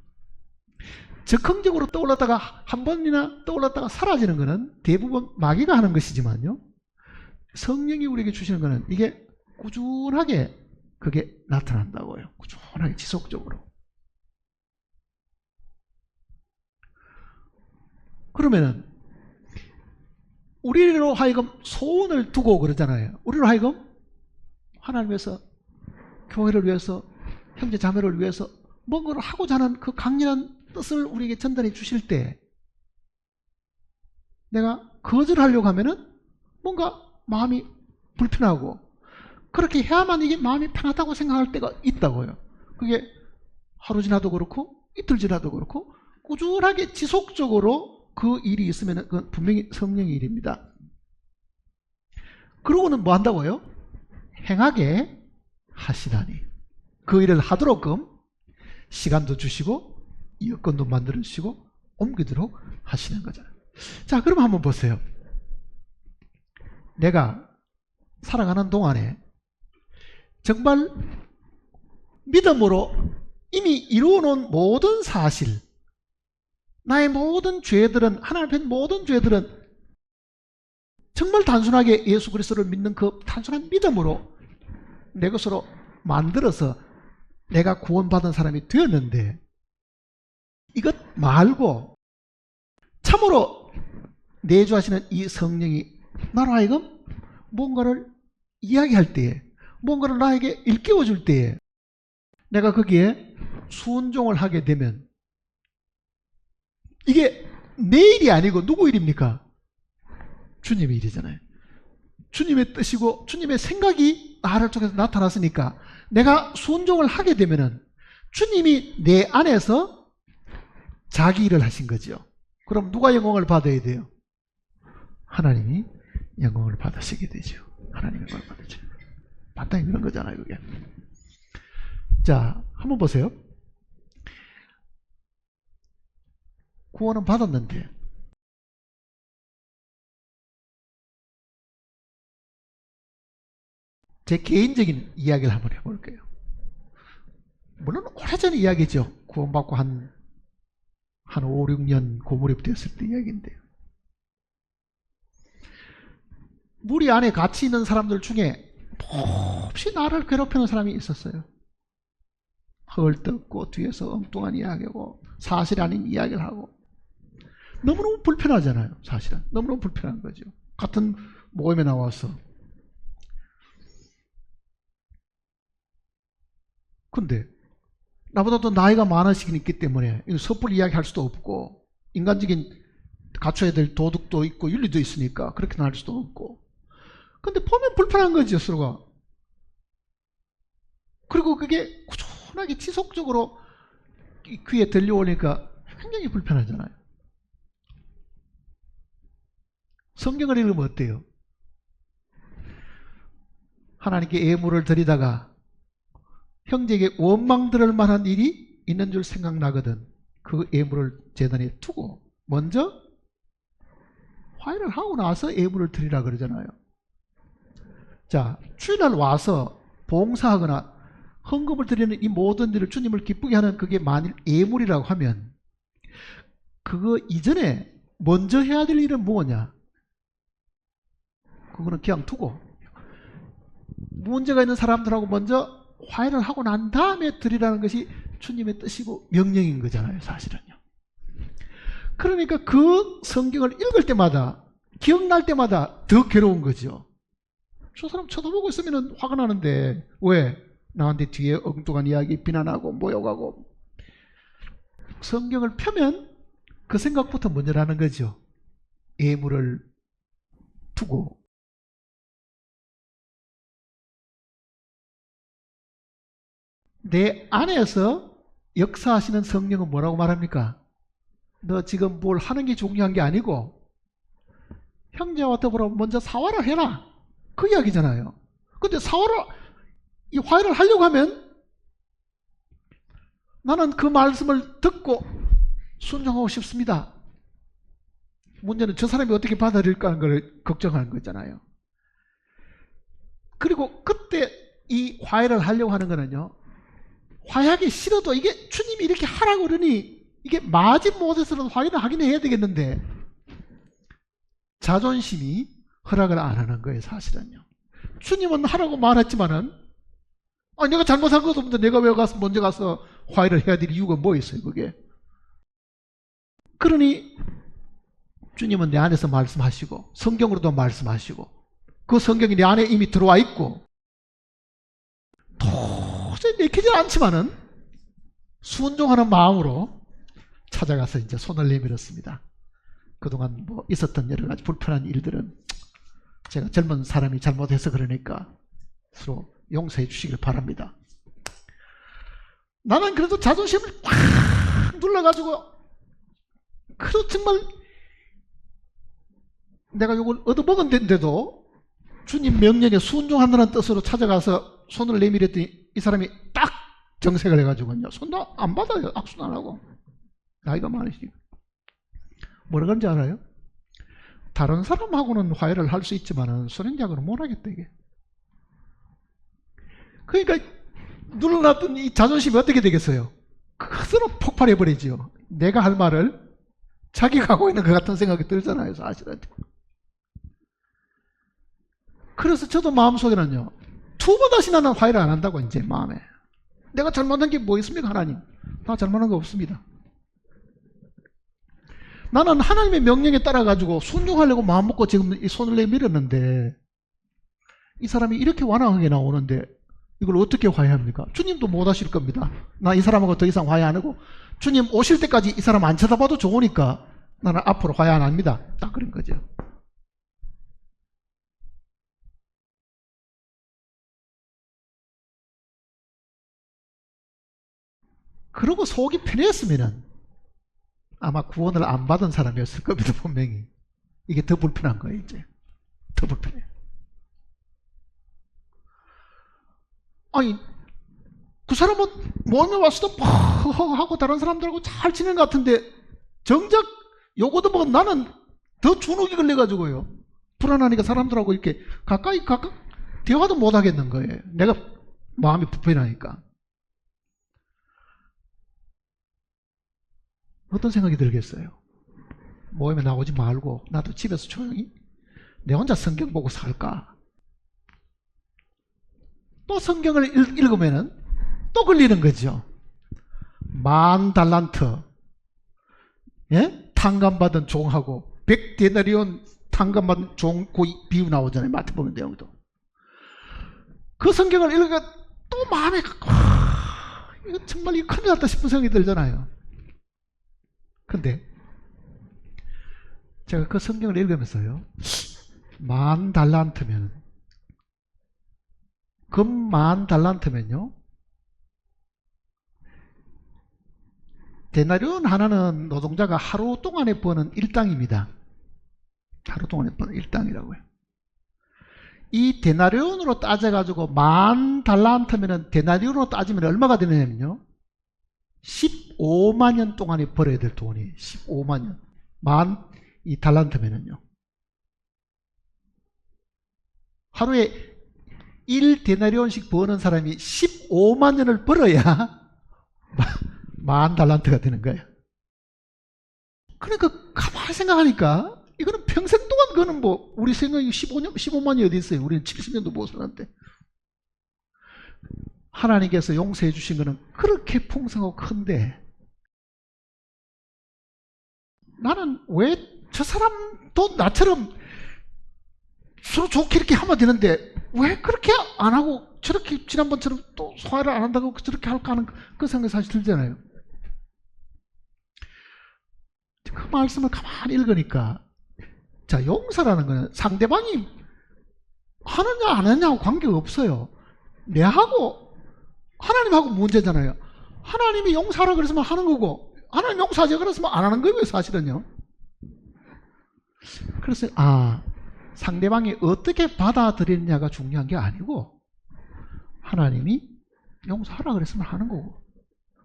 즉흥적으로 떠올랐다가 한 번이나 떠올랐다가 사라지는 것은 대부분 마귀가 하는 것이지만요, 성령이 우리에게 주시는 것은 이게 꾸준하게 그게 나타난다고요. 꾸준하게 지속적으로. 그러면은 우리로 하여금 소원을 두고 그러잖아요. 우리로 하여금 하나님 위해서, 교회를 위해서, 형제 자매를 위해서 뭔가를 하고자 하는 그 강렬한 뜻을 우리에게 전달해 주실 때 내가 거절하려고 하면은 뭔가 마음이 불편하고 그렇게 해야만 이게 마음이 편하다고 생각할 때가 있다고요. 그게 하루 지나도 그렇고 이틀 지나도 그렇고 꾸준하게 지속적으로 그 일이 있으면 그건 분명히 성령의 일입니다. 그러고는 뭐 한다고요? 행하게 하시나니. 그 일을 하도록끔 시간도 주시고 여건도 만들어 주시고 옮기도록 하시는 거잖아요. 자, 그럼 한번 보세요. 내가 살아가는 동안에 정말 믿음으로 이미 이루어놓은 모든 사실, 나의 모든 죄들은, 하나님 앞에 모든 죄들은 정말 단순하게 예수 그리스도를 믿는 그 단순한 믿음으로 내 것으로 만들어서 내가 구원받은 사람이 되었는데, 이것 말고 참으로 내주하시는 이 성령이 나로 하여금 뭔가를 이야기할 때에, 뭔가를 나에게 일깨워 줄 때에 내가 거기에 순종을 하게 되면 이게 내 일이 아니고 누구 일입니까? 주님의 일이잖아요. 주님의 뜻이고 주님의 생각이 나를 통해서 나타났으니까 내가 순종을 하게 되면은 주님이 내 안에서 자기 일을 하신 거죠. 그럼 누가 영광을 받아야 돼요? 하나님이 영광을 받으시게 되죠. 하나님이 영광을 받으죠. 마땅히 그런 거잖아요, 그게. 자, 한번 보세요. 구원은 받았는데 제 개인적인 이야기를 한번 해볼게요. 물론 오래전 이야기죠. 구원받고 한 5, 6년 고무렵 됐을 때 이야기인데요. 무리 안에 같이 있는 사람들 중에 몹시 나를 괴롭히는 사람이 있었어요. 헐떡고 뒤에서 엉뚱한 이야기하고 사실 아닌 이야기를 하고 너무너무 불편하잖아요. 사실은 너무너무 불편한 거죠. 같은 모임에 나와서. 근데 나보다 더 나이가 많으시긴 있기 때문에 섣불리 이야기할 수도 없고 인간적인 갖춰야 될 도덕도 있고 윤리도 있으니까 그렇게 할 수도 없고. 근데 보면 불편한 거죠, 서로가. 그리고 그게 꾸준하게 지속적으로 귀에 들려오니까 굉장히 불편하잖아요. 성경을 읽으면 어때요? 하나님께 예물을 드리다가 형제에게 원망 들을 만한 일이 있는 줄 생각나거든 그 예물을 제단에 두고 먼저 화해를 하고 나서 예물을 드리라 그러잖아요. 자, 주일날 와서 봉사하거나 헌금을 드리는 이 모든 일을 주님을 기쁘게 하는 그게 만일 예물이라고 하면 그거 이전에 먼저 해야 될 일은 뭐냐? 그거는 그냥 두고 문제가 있는 사람들하고 먼저 화해를 하고 난 다음에 드리라는 것이 주님의 뜻이고 명령인 거잖아요, 사실은요. 그러니까 그 성경을 읽을 때마다 기억날 때마다 더 괴로운 거죠. 저 사람 쳐다보고 있으면 화가 나는데 왜? 나한테 뒤에 엉뚱한 이야기 비난하고 모욕하고. 성경을 펴면 그 생각부터 먼저 나는 거죠. 예물을 두고. 내 안에서 역사하시는 성령은 뭐라고 말합니까? 너 지금 뭘 하는 게 중요한 게 아니고 형제와 더불어 먼저 사화를 해라, 그 이야기잖아요. 근데 이 화해를 하려고 하면 나는 그 말씀을 듣고 순종하고 싶습니다. 문제는 저 사람이 어떻게 받아들일까 하는 걸 걱정하는 거잖아요. 그리고 그때 이 화해를 하려고 하는 거는요, 화해하기 싫어도 이게 주님이 이렇게 하라고 그러니 이게 마지못해서라도 화해를 하긴 해야 되겠는데 자존심이 허락을 안 하는 거예요, 사실은요. 주님은 하라고 말했지만은 내가 잘못한 것도 없는데 내가 왜 먼저 가서 화해를 해야 될 이유가 뭐 있어요, 그게. 그러니 주님은 내 안에서 말씀하시고 성경으로도 말씀하시고 그 성경이 내 안에 이미 들어와 있고 도저히 내키지 않지만은 순종하는 마음으로 찾아가서 이제 손을 내밀었습니다. 그동안 뭐 있었던 여러 가지 불편한 일들은 제가 젊은 사람이 잘못해서 그러니까 서로 용서해 주시길 바랍니다. 나는 그래도 자존심을 꽉 눌러가지고 그래도 정말 내가 이걸 얻어먹었는데도 주님 명령에 순종한다는 뜻으로 찾아가서 손을 내밀었더니 이 사람이 딱 정색을 해가지고요, 손도 안 받아요. 악수도 안 하고. 나이가 많으시니까. 뭐라 그런지 알아요? 다른 사람하고는 화해를 할 수 있지만은 선행자하고는 못하겠다, 이게. 그러니까 눌러놨던 이 자존심이 어떻게 되겠어요? 그대로 폭발해버리죠. 내가 할 말을 자기가 하고 있는 것 같은 생각이 들잖아요, 사실은. 그래서 저도 마음속에는요, 두 번 다시 나는 화해를 안 한다고, 이제 마음에. 내가 잘못한 게 뭐 있습니까, 하나님? 나 잘못한 거 없습니다. 나는 하나님의 명령에 따라가지고 순종하려고 마음먹고 지금 이 손을 내밀었는데 이 사람이 이렇게 완악하게 나오는데 이걸 어떻게 화해합니까? 주님도 못 하실 겁니다. 나 이 사람하고 더 이상 화해 안 하고 주님 오실 때까지 이 사람 안 쳐다봐도 좋으니까 나는 앞으로 화해 안 합니다. 딱 그런 거죠. 그러고 속이 편했으면은 아마 구원을 안 받은 사람이었을 겁니다, 분명히. 이게 더 불편한 거예요, 이제. 더 불편해요. 아니, 그 사람은 모임에 와서도 하고 다른 사람들하고 잘 지내는 것 같은데 정작 요거도 뭐 나는 더 주눅이 걸려가지고요. 불안하니까 사람들하고 이렇게 가까이 대화도 못 하겠는 거예요. 내가 마음이 불편하니까. 어떤 생각이 들겠어요? 모임에 나오지 말고 나도 집에서 조용히 내 혼자 성경 보고 살까? 또 성경을 읽으면은 또 걸리는 거죠. 10,000달란트 예? 탕감받은 종하고 100데나리온 탕감받은 종 그 비유 나오잖아요. 마태복음 내용도. 그 성경을 읽으니까 또 마음에 이거 정말 이거 큰일 났다 싶은 생각이 들잖아요. 근데 제가 그 성경을 읽으면서요, 10,000달란트면, 금 10,000달란트면요, 데나리온 하나는 노동자가 하루 동안에 버는 일당입니다. 하루 동안에 버는 일당이라고요. 이 데나리온으로 따져가지고 10,000달란트면은 데나리온으로 따지면 얼마가 되냐면요, 15만 년 동안에 벌어야 될 돈이 15만 년. 이 달란트면은요, 하루에 1데나리온씩 버는 사람이 15만 년을 벌어야 10,000달란트가 되는 거예요. 그러니까 가만히 생각하니까 이거는 평생 동안, 그거는 뭐 우리 생각이 15만이 어디 있어요. 우리는 70년도 못 살았는데. 하나님께서 용서해 주신 거는 그렇게 풍성하고 큰데, 나는 왜 저 사람도 나처럼 서로 좋게 이렇게 하면 되는데 왜 그렇게 안 하고 저렇게 지난번처럼 또 소화를 안 한다고 저렇게 할까 하는 그 생각이 사실 들잖아요. 그 말씀을 가만히 읽으니까, 자, 용서라는 거는 상대방이 하느냐 안 하느냐하고 관계가 없어요. 내하고 하나님하고 문제잖아요. 하나님이 용서하라 그랬으면 하는 거고, 하나님 용서하자 그랬으면 안 하는 거예요, 사실은요. 그래서 상대방이 어떻게 받아들이느냐가 중요한 게 아니고, 하나님이 용서하라 그랬으면 하는 거고,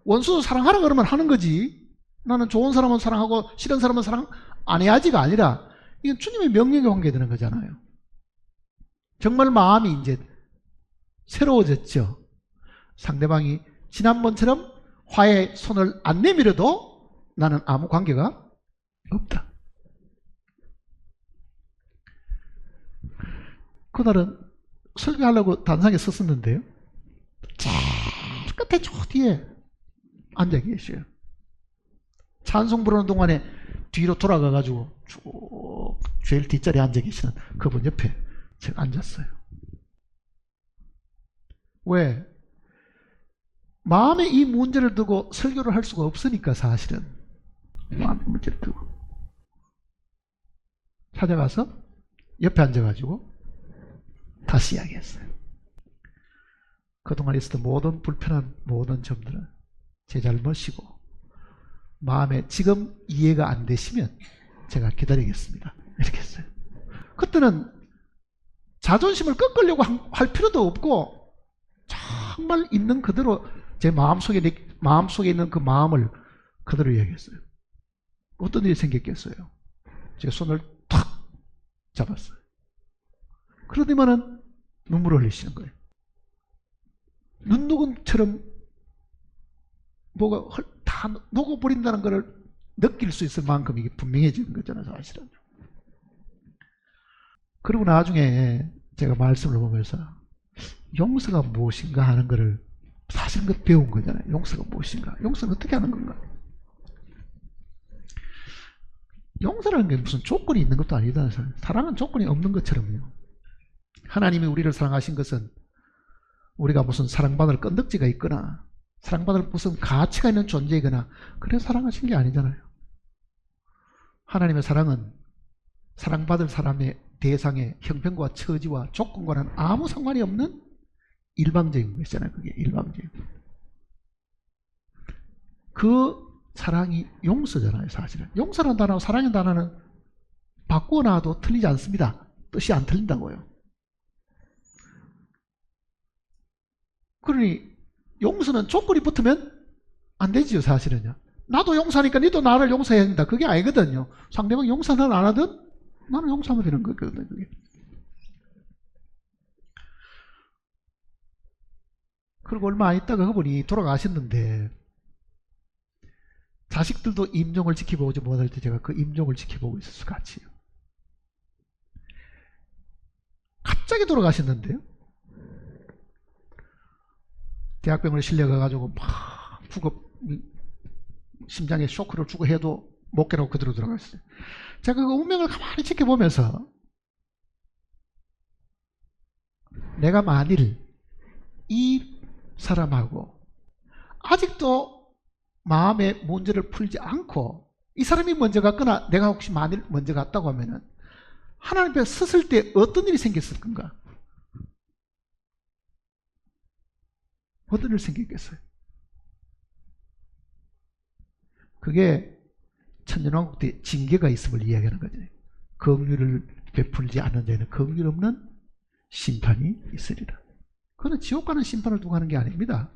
원수 사랑하라 그러면 하는 거지. 나는 좋은 사람은 사랑하고 싫은 사람은 사랑 안 해야지가 아니라, 이건 주님의 명령에 관계되는 거잖아요. 정말 마음이 이제 새로워졌죠. 상대방이 지난번처럼 화해 손을 안 내밀어도 나는 아무 관계가 없다. 그날은 설교하려고 단상에 섰었는데요, 저 끝에 저 뒤에 앉아 계셔요. 찬송 부르는 동안에 뒤로 돌아가가지고 쭉 제일 뒷자리에 앉아 계시는 그분 옆에 제가 앉았어요. 왜? 마음에 이 문제를 두고 설교를 할 수가 없으니까, 사실은. 마음의 문제를 두고. 찾아가서 옆에 앉아가지고 다시 이야기했어요. 그동안 있었던 모든 불편한 모든 점들은 제 잘못이고, 마음에 지금 이해가 안 되시면 제가 기다리겠습니다. 이렇게 했어요. 그때는 자존심을 꺾으려고 할 필요도 없고, 정말 있는 그대로 제 마음속에 있는 그 마음을 그대로 이야기했어요. 어떤 일이 생겼겠어요? 제 손을 탁 잡았어요. 그러더니만은 눈물을 흘리시는 거예요. 눈누금처럼 뭐가 다 녹아버린다는 것을 느낄 수 있을 만큼 이게 분명해지는 거잖아요, 사실은. 그리고 나중에 제가 말씀을 보면서 용서가 무엇인가 하는 것을 사실은 배운 거잖아요. 용서가 무엇인가? 용서는 어떻게 하는 건가? 용서라는 게 무슨 조건이 있는 것도 아니다. 사랑은 조건이 없는 것처럼요. 하나님이 우리를 사랑하신 것은 우리가 무슨 사랑받을 건덕지가 있거나 사랑받을 무슨 가치가 있는 존재이거나 그래서 사랑하신 게 아니잖아요. 하나님의 사랑은 사랑받을 사람의 대상의 형편과 처지와 조건과는 아무 상관이 없는 일방적인 것이잖아요. 그게 일방적인. 그 사랑이 용서잖아요, 사실은. 용서라는 단어와 사랑의 단어는 바꾸어 놔도 틀리지 않습니다. 뜻이 안 틀린다고요. 그러니 용서는 조건이 붙으면 안 되지요, 사실은요. 나도 용서하니까 너도 나를 용서해야 된다. 그게 아니거든요. 상대방 용서는 안 하든 나는 용서하면 되는 거거든요, 그게. 그리고 얼마 안 있다가 그분이 돌아가셨는데 자식들도 임종을 지켜보지 못할 때 제가 그 임종을 지켜보고 있었어요, 같이요. 갑자기 돌아가셨는데요. 대학병원에 실려가가지고 막 심장에 쇼크를 주고 해도 못 그대로 들어갔어요. 제가 그 운명을 가만히 지켜보면서 내가 만일 이 사람하고 아직도 마음의 문제를 풀지 않고 이 사람이 먼저 갔거나 내가 혹시 만일 먼저 갔다고 하면은 하나님 앞에 섰을 때 어떤 일이 생겼을 건가? 어떤 일이 생기겠어요? 그게 천년왕국 때 징계가 있음을 이야기하는 거죠. 긍휼을 베풀지 않는 자에는 긍휼 없는 심판이 있으리라. 그거는 지옥 가는 심판을 두고 하는 게 아닙니다.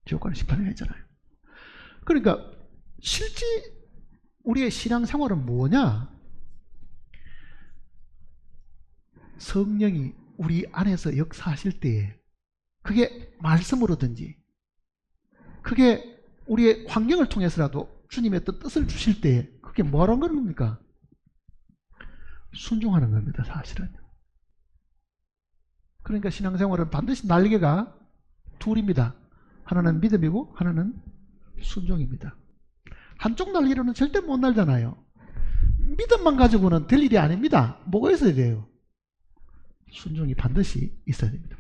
지옥 가는 심판이 아니잖아요. 그러니까 실제 우리의 신앙생활은 뭐냐? 성령이 우리 안에서 역사하실 때에 그게 말씀으로든지 그게 우리의 환경을 통해서라도 주님의 어떤 뜻을 주실 때에 그게 뭐라는 겁니까? 순종하는 겁니다, 사실은. 그러니까 신앙생활은 반드시 날개가 둘입니다. 하나는 믿음이고 하나는 순종입니다. 한쪽 날개로는 절대 못 날잖아요. 믿음만 가지고는 될 일이 아닙니다. 뭐가 있어야 돼요? 순종이 반드시 있어야 됩니다.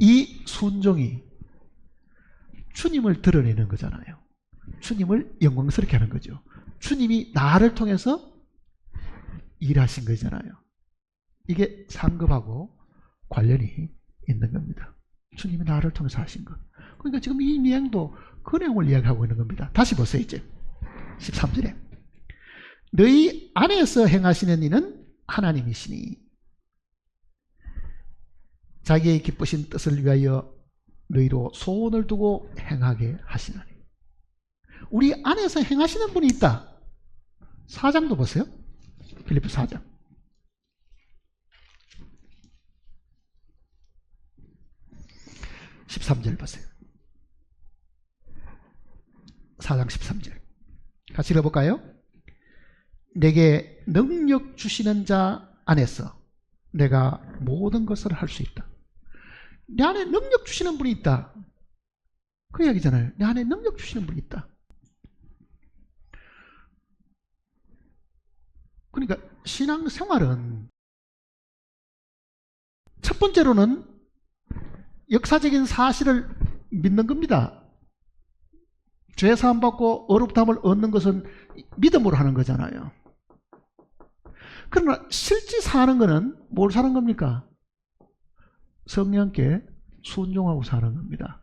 이 순종이 주님을 드러내는 거잖아요. 주님을 영광스럽게 하는 거죠. 주님이 나를 통해서 일하신 거잖아요. 이게 상급하고 관련이 있는 겁니다. 주님이 나를 통해서 하신 것. 그러니까 지금 이 내용도 그 내용을 이야기하고 있는 겁니다. 다시 보세요. 이제 13절에 너희 안에서 행하시는 이는 하나님이시니 자기의 기쁘신 뜻을 위하여 너희로 소원을 두고 행하게 하시나니. 우리 안에서 행하시는 분이 있다. 4장도 보세요. 빌립보 4장. 13절 보세요. 4장 13절. 같이 읽어볼까요? 내게 능력 주시는 자 안에서 내가 모든 것을 할 수 있다. 내 안에 능력 주시는 분이 있다. 그 이야기잖아요. 내 안에 능력 주시는 분이 있다. 그러니까 신앙생활은 첫 번째로는 역사적인 사실을 믿는 겁니다. 죄 사함 받고 어렵담을 얻는 것은 믿음으로 하는 거잖아요. 그러나 실제 사는 것은 뭘 사는 겁니까? 성령께 순종하고 사는 겁니다.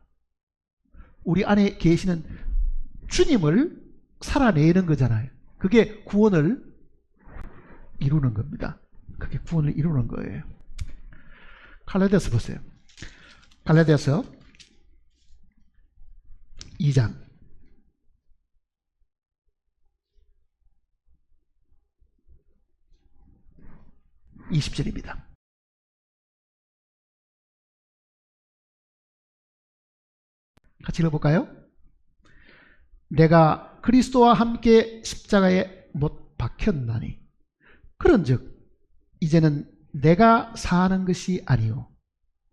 우리 안에 계시는 주님을 살아내는 거잖아요. 그게 구원을 이루는 겁니다. 그게 구원을 이루는 거예요. 갈라디아서 보세요. 갈라디아서 2장 20절입니다. 같이 읽어볼까요? 내가 그리스도와 함께 십자가에 못 박혔나니 그런즉 이제는 내가 사는 것이 아니요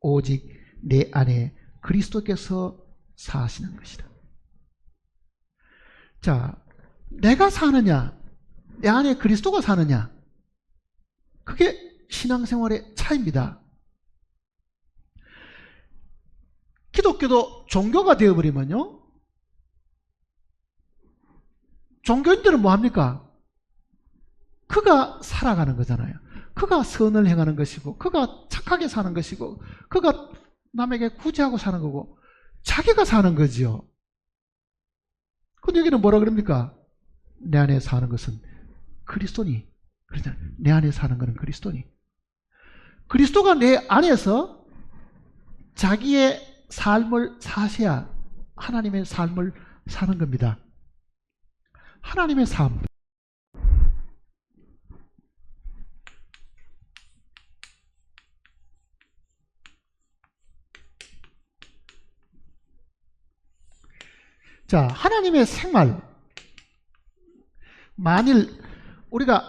오직 내 안에 그리스도께서 사시는 것이다. 자, 내가 사느냐 내 안에 그리스도가 사느냐, 그게 신앙생활의 차이입니다. 기독교도 종교가 되어버리면요, 종교인들은 뭐합니까? 그가 살아가는 거잖아요. 그가 선을 행하는 것이고 그가 착하게 사는 것이고 그가 남에게 구제하고 사는 거고 자기가 사는 거지요. 근데 여기는 뭐라 그럽니까? 내 안에 사는 것은 그리스도니. 그러잖아요. 내 안에 사는 것은 그리스도니. 그리스도가 내 안에서 자기의 삶을 사셔야 하나님의 삶을 사는 겁니다. 하나님의 삶. 자, 하나님의 생활. 만일 우리가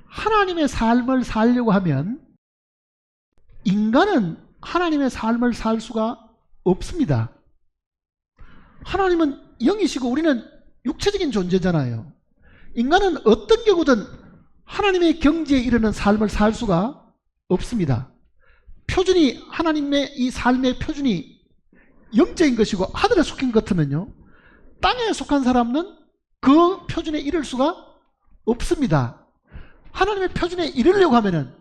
하나님의 삶을 살려고 하면 인간은 하나님의 삶을 살 수가 없습니다. 하나님은 영이시고 우리는 육체적인 존재잖아요. 인간은 어떤 경우든 하나님의 경지에 이르는 삶을 살 수가 없습니다. 표준이, 하나님의 이 삶의 표준이 영적인 것이고 하늘에 속한 것 같으면요, 땅에 속한 사람은 그 표준에 이를 수가 없습니다. 하나님의 표준에 이르려고 하면은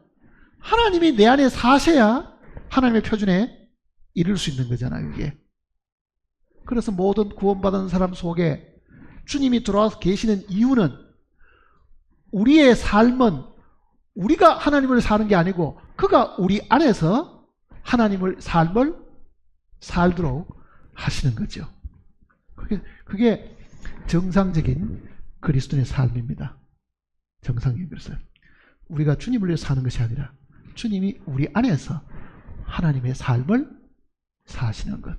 하나님이 내 안에 사셔야 하나님의 표준에 이룰 수 있는 거잖아요, 이게. 그래서 모든 구원받은 사람 속에 주님이 들어와서 계시는 이유는 우리의 삶은 우리가 하나님을 사는 게 아니고 그가 우리 안에서 하나님을 삶을 살도록 하시는 거죠. 그게 정상적인 그리스도인의 삶입니다. 정상적인 그리스도인. 우리가 주님을 위해 사는 것이 아니라 주님이 우리 안에서 하나님의 삶을 사시는 것.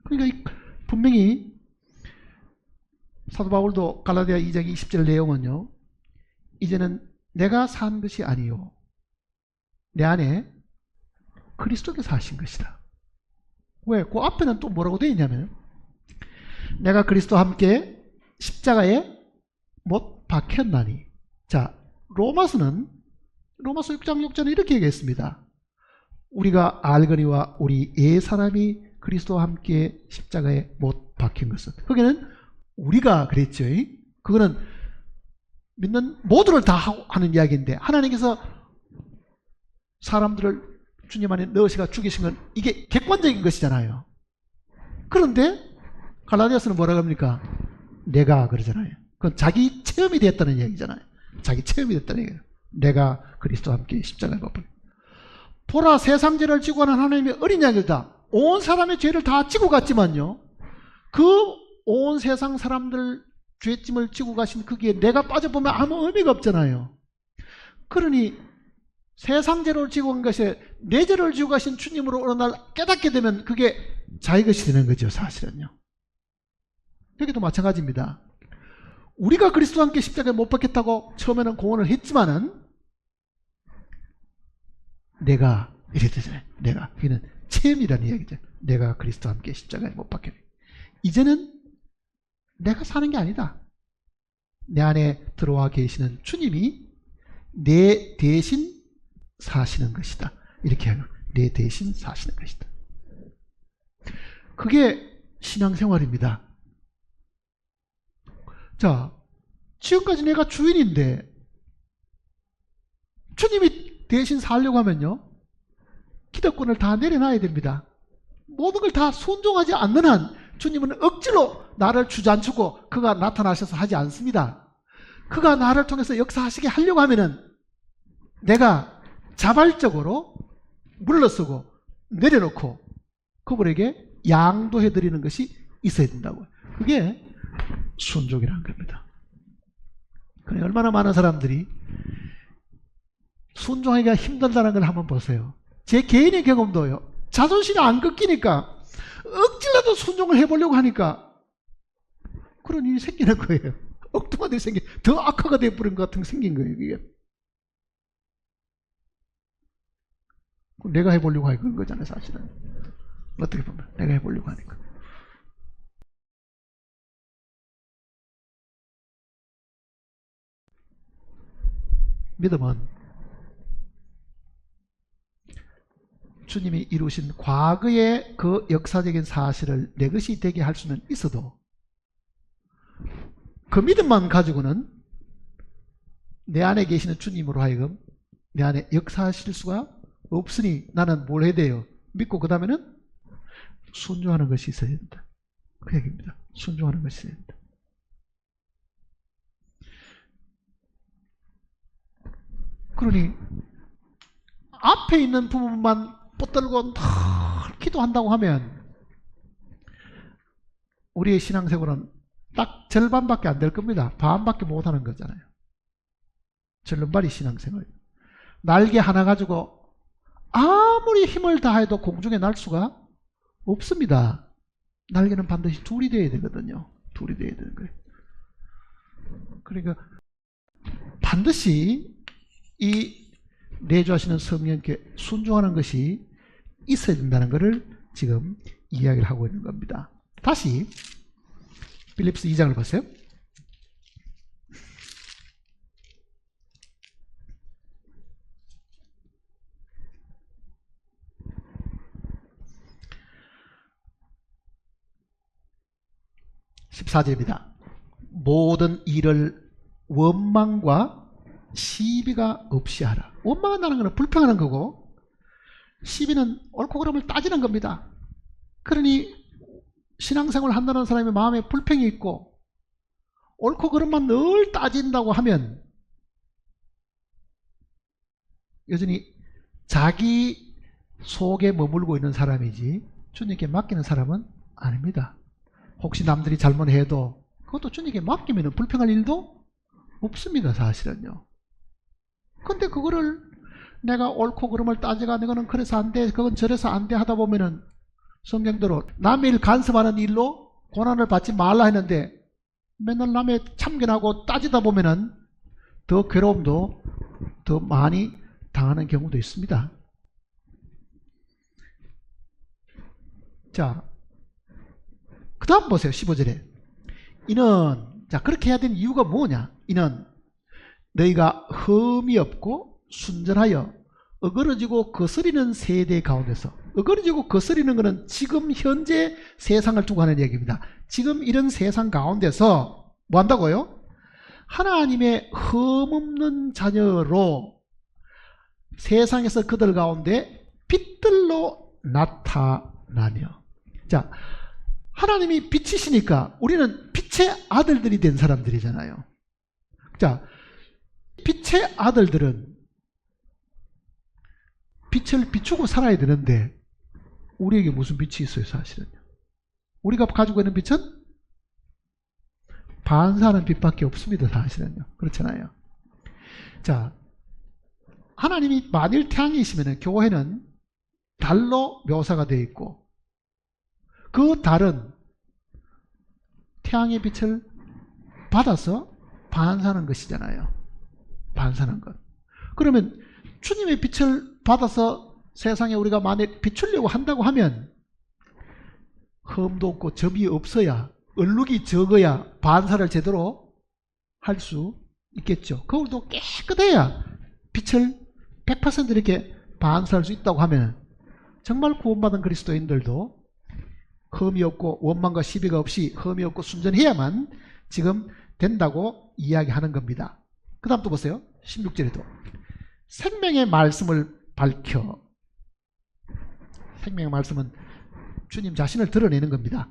그러니까 분명히 사도 바울도 갈라디아 2장 20절 내용은요, 이제는 내가 산 것이 아니요 내 안에 그리스도께서 하신 것이다. 왜? 그 앞에는 또 뭐라고 되어 있냐면 내가 그리스도와 함께 십자가에 못 박혔나니. 자, 로마서 6장 6절에 이렇게 얘기했습니다. 우리가 알거니와 우리 옛사람이 그리스도와 함께 십자가에 못 박힌 것은. 거기는 우리가 그랬죠. 그거는 믿는 모두를 다 하는 이야기인데 하나님께서 사람들을 주님 안에 넣으시가 죽이신 건 이게 객관적인 것이잖아요. 그런데 갈라디아서는 뭐라고 합니까? 내가 그러잖아요. 그건 자기 체험이 됐다는 얘기잖아요. 자기 체험이 됐다는 얘기예요. 내가 그리스도와 함께 십자가에 못 박힌. 보라, 세상 죄를 지고 가는 하나님의 어린 양이다. 온 사람의 죄를 다 지고 갔지만요, 그 온 세상 사람들 죄짐을 지고 가신 거기에 내가 빠져보면 아무 의미가 없잖아요. 그러니 세상 죄를 지고 간 것이 내 죄를 지고 가신 주님으로 어느 날 깨닫게 되면 그게 자기 것이 되는 거죠, 사실은요. 여기도 마찬가지입니다. 우리가 그리스도와 함께 십자가에 못 박혔다고 처음에는 공언을 했지만은 내가 이래 되잖아요. 내가. 그게 체험이라는 이야기죠. 내가 그리스도와 함께 십자가에 못 박혔네. 이제는 내가 사는 게 아니다. 내 안에 들어와 계시는 주님이 내 대신 사시는 것이다. 이렇게 하면 내 대신 사시는 것이다. 그게 신앙생활입니다. 자, 지금까지 내가 주인인데 주님이 대신 살려고 하면요, 기득권을 다 내려놔야 됩니다. 모든 걸 다 순종하지 않는 한 주님은 억지로 나를 주저앉히고 그가 나타나셔서 하지 않습니다. 그가 나를 통해서 역사하시게 하려고 하면은 내가 자발적으로 물러서고 내려놓고 그분에게 양도해드리는 것이 있어야 된다고요. 그게 순종이라는 겁니다. 그러니까 얼마나 많은 사람들이 순종하기가 힘들다는 걸 한번 보세요. 제 개인의 경험도요. 자존심이 안 꺾이니까 억지라도 순종을 해보려고 하니까 그런 일이 생기는 거예요. 엉뚱한 일이 더 악화가 되어버린 것 같은 게 생긴 거예요. 이게. 내가 해보려고 하니까 그런 거잖아요, 사실은. 어떻게 보면 내가 해보려고 하니까. 믿음은 주님이 이루신 과거의 그 역사적인 사실을 내 것이 되게 할 수는 있어도 그 믿음만 가지고는 내 안에 계시는 주님으로 하여금 내 안에 역사하실 수가 없으니 나는 뭘 해야 돼요? 믿고 그 다음에는 순종하는 것이 있어야 된다. 그 얘기입니다. 순종하는 것이 있어야 된다. 그러니 앞에 있는 부분만 붙들고 기도한다고 하면 우리의 신앙생활은 딱 절반밖에 안 될 겁니다. 반밖에 못하는 거잖아요. 절름발이 신앙생활. 날개 하나 가지고 아무리 힘을 다해도 공중에 날 수가 없습니다. 날개는 반드시 둘이 되어야 되거든요. 둘이 되어야 되는 거예요. 그러니까 반드시 이 내주하시는 성령께 순종하는 것이 있어야 된다는 것을 지금 이야기를 하고 있는 겁니다. 다시 빌립스 2장을 보세요. (14절입니다) 모든 일을 원망과 시비가 없이 하라. 원망한다는 것은 불평하는 거고, 시비는 옳고 그름을 따지는 겁니다. 그러니 신앙생활을 한다는 사람의 마음에 불평이 있고 옳고 그름만 늘 따진다고 하면 여전히 자기 속에 머물고 있는 사람이지 주님께 맡기는 사람은 아닙니다. 혹시 남들이 잘못해도 그것도 주님께 맡기면 불평할 일도 없습니다. 사실은요. 근데 그거를 내가 옳고 그름을 따져가 너는 그래서 안 돼, 그건 저래서 안 돼 하다 보면은 성경대로 남의 일 간섭하는 일로 고난을 받지 말라 했는데 맨날 남의 참견하고 따지다 보면은 더 괴로움도 더 많이 당하는 경우도 있습니다. 자, 그 다음 보세요. 15절에 이는, 자, 그렇게 해야 되는 이유가 뭐냐? 이는 너희가 흠이 없고 순전하여 어그러지고 거스리는 세대 가운데서, 어그러지고 거스리는 것은 지금 현재 세상을 두고 하는 얘기입니다. 지금 이런 세상 가운데서 뭐 한다고요? 하나님의 흠없는 자녀로 세상에서 그들 가운데 빛들로 나타나며. 자, 하나님이 빛이시니까 우리는 빛의 아들들이 된 사람들이잖아요. 자, 빛의 아들들은 빛을 비추고 살아야 되는데 우리에게 무슨 빛이 있어요? 사실은요. 우리가 가지고 있는 빛은 반사하는 빛밖에 없습니다. 사실은요. 그렇잖아요. 자, 하나님이 만일 태양이시면 교회는 달로 묘사가 되어 있고 그 달은 태양의 빛을 받아서 반사하는 것이잖아요. 반사하는 것. 그러면 주님의 빛을 받아서 세상에 우리가 만약 비추려고 한다고 하면 흠도 없고 점이 없어야, 얼룩이 적어야 반사를 제대로 할 수 있겠죠. 거울도 깨끗해야 빛을 100% 이렇게 반사할 수 있다고 하면 정말 구원받은 그리스도인들도 흠이 없고 원망과 시비가 없이 흠이 없고 순전해야만 지금 된다고 이야기하는 겁니다. 그 다음 또 보세요. 16절에도 생명의 말씀을 밝혀. 생명의 말씀은 주님 자신을 드러내는 겁니다.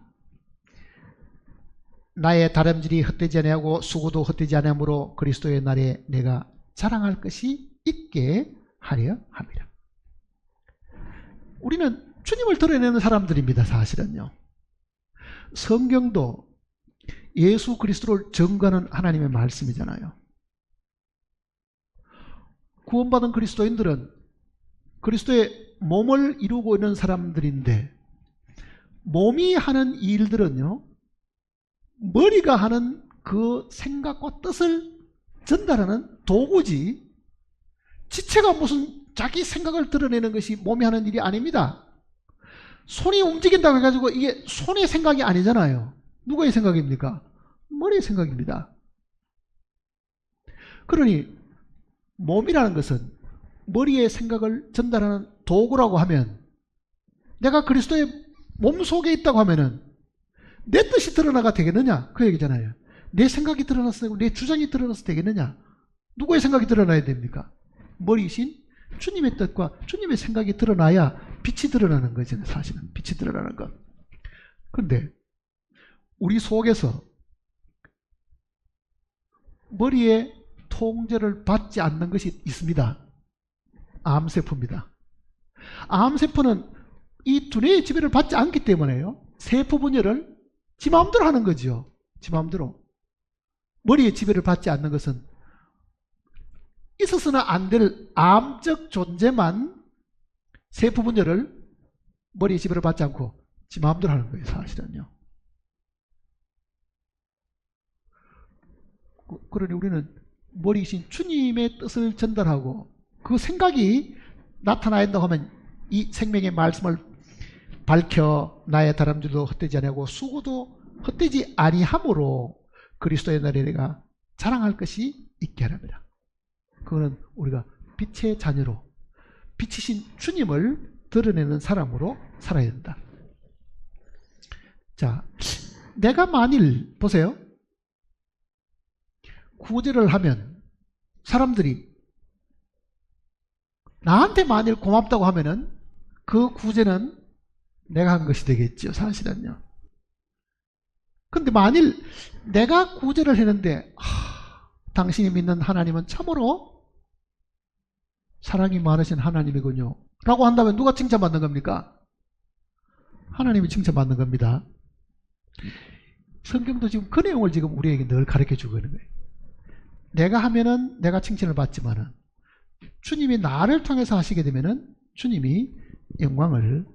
나의 다름질이 헛되지 아니하고 수고도 헛되지 아니하므로 그리스도의 날에 내가 자랑할 것이 있게 하려 합니다. 우리는 주님을 드러내는 사람들입니다. 사실은요. 성경도 예수 그리스도를 증거하는 하나님의 말씀이잖아요. 구원받은 그리스도인들은 그리스도의 몸을 이루고 있는 사람들인데 몸이 하는 일들은요, 머리가 하는 그 생각과 뜻을 전달하는 도구지 지체가 무슨 자기 생각을 드러내는 것이 몸이 하는 일이 아닙니다. 손이 움직인다고 해가지고 이게 손의 생각이 아니잖아요. 누구의 생각입니까? 머리의 생각입니다. 그러니 몸이라는 것은 머리의 생각을 전달하는 도구라고 하면 내가 그리스도의 몸 속에 있다고 하면은 내 뜻이 드러나가 되겠느냐? 그 얘기잖아요. 내 생각이 드러나서 되고 내 주장이 드러나서 되겠느냐? 누구의 생각이 드러나야 됩니까? 머리이신 주님의 뜻과 주님의 생각이 드러나야 빛이 드러나는 거죠. 사실은 빛이 드러나는 것. 그런데 우리 속에서 머리에 통제를 받지 않는 것이 있습니다. 암세포입니다. 암세포는 이 두뇌의 지배를 받지 않기 때문에요. 세포 분열을 지 마음대로 하는 거죠. 지 마음대로. 머리의 지배를 받지 않는 것은 있어서는 안 될 암적 존재만 세포 분열을 머리의 지배를 받지 않고 지 마음대로 하는 거예요. 사실은요. 그러니 우리는 머리이신 주님의 뜻을 전달하고 그 생각이 나타나야 한다고 하면 이 생명의 말씀을 밝혀 나의 다름질도 헛되지 아니하고 수고도 헛되지 아니함으로 그리스도의 날에 내가 자랑할 것이 있게 하랍니다. 그거는 우리가 빛의 자녀로 빛이신 주님을 드러내는 사람으로 살아야 된다. 자, 내가 만일 보세요. 구제를 하면 사람들이 나한테 만일 고맙다고 하면은 그 구제는 내가 한 것이 되겠죠. 사실은요. 근데 만일 내가 구제를 했는데 당신이 믿는 하나님은 참으로 사랑이 많으신 하나님이군요 라고 한다면 누가 칭찬받는 겁니까? 하나님이 칭찬받는 겁니다. 성경도 지금 그 내용을 지금 우리에게 늘 가르쳐 주고 있는 거예요. 내가 하면은 내가 칭찬을 받지만은 주님이 나를 통해서 하시게 되면은 주님이 영광을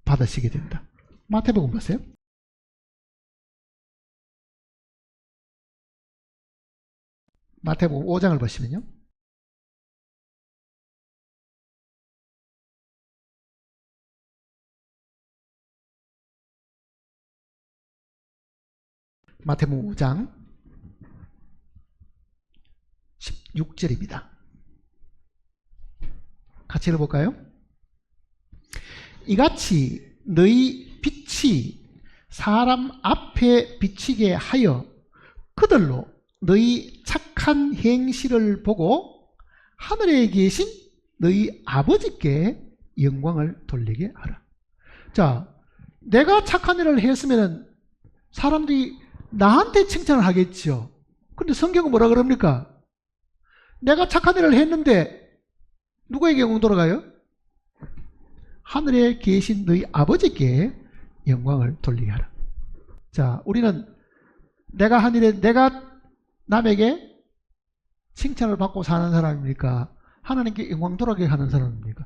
받으시게 됩니다. 마태복음 보세요. 마태복음 5장을 보시면요. 마태복음 5장 16절입니다. 같이 읽어볼까요? 이같이 너희 빛이 사람 앞에 비치게 하여 그들로 너희 착한 행실을 보고 하늘에 계신 너희 아버지께 영광을 돌리게 하라. 자, 내가 착한 일을 했으면 사람들이 나한테 칭찬을 하겠죠. 근데 성경은 뭐라 그럽니까? 내가 착한 일을 했는데 누구에게 영광 돌아가요? 하늘에 계신 너희 아버지께 영광을 돌리게 하라. 자, 우리는 내가 한 일에 내가 남에게 칭찬을 받고 사는 사람입니까? 하나님께 영광 돌아가게 하는 사람입니까?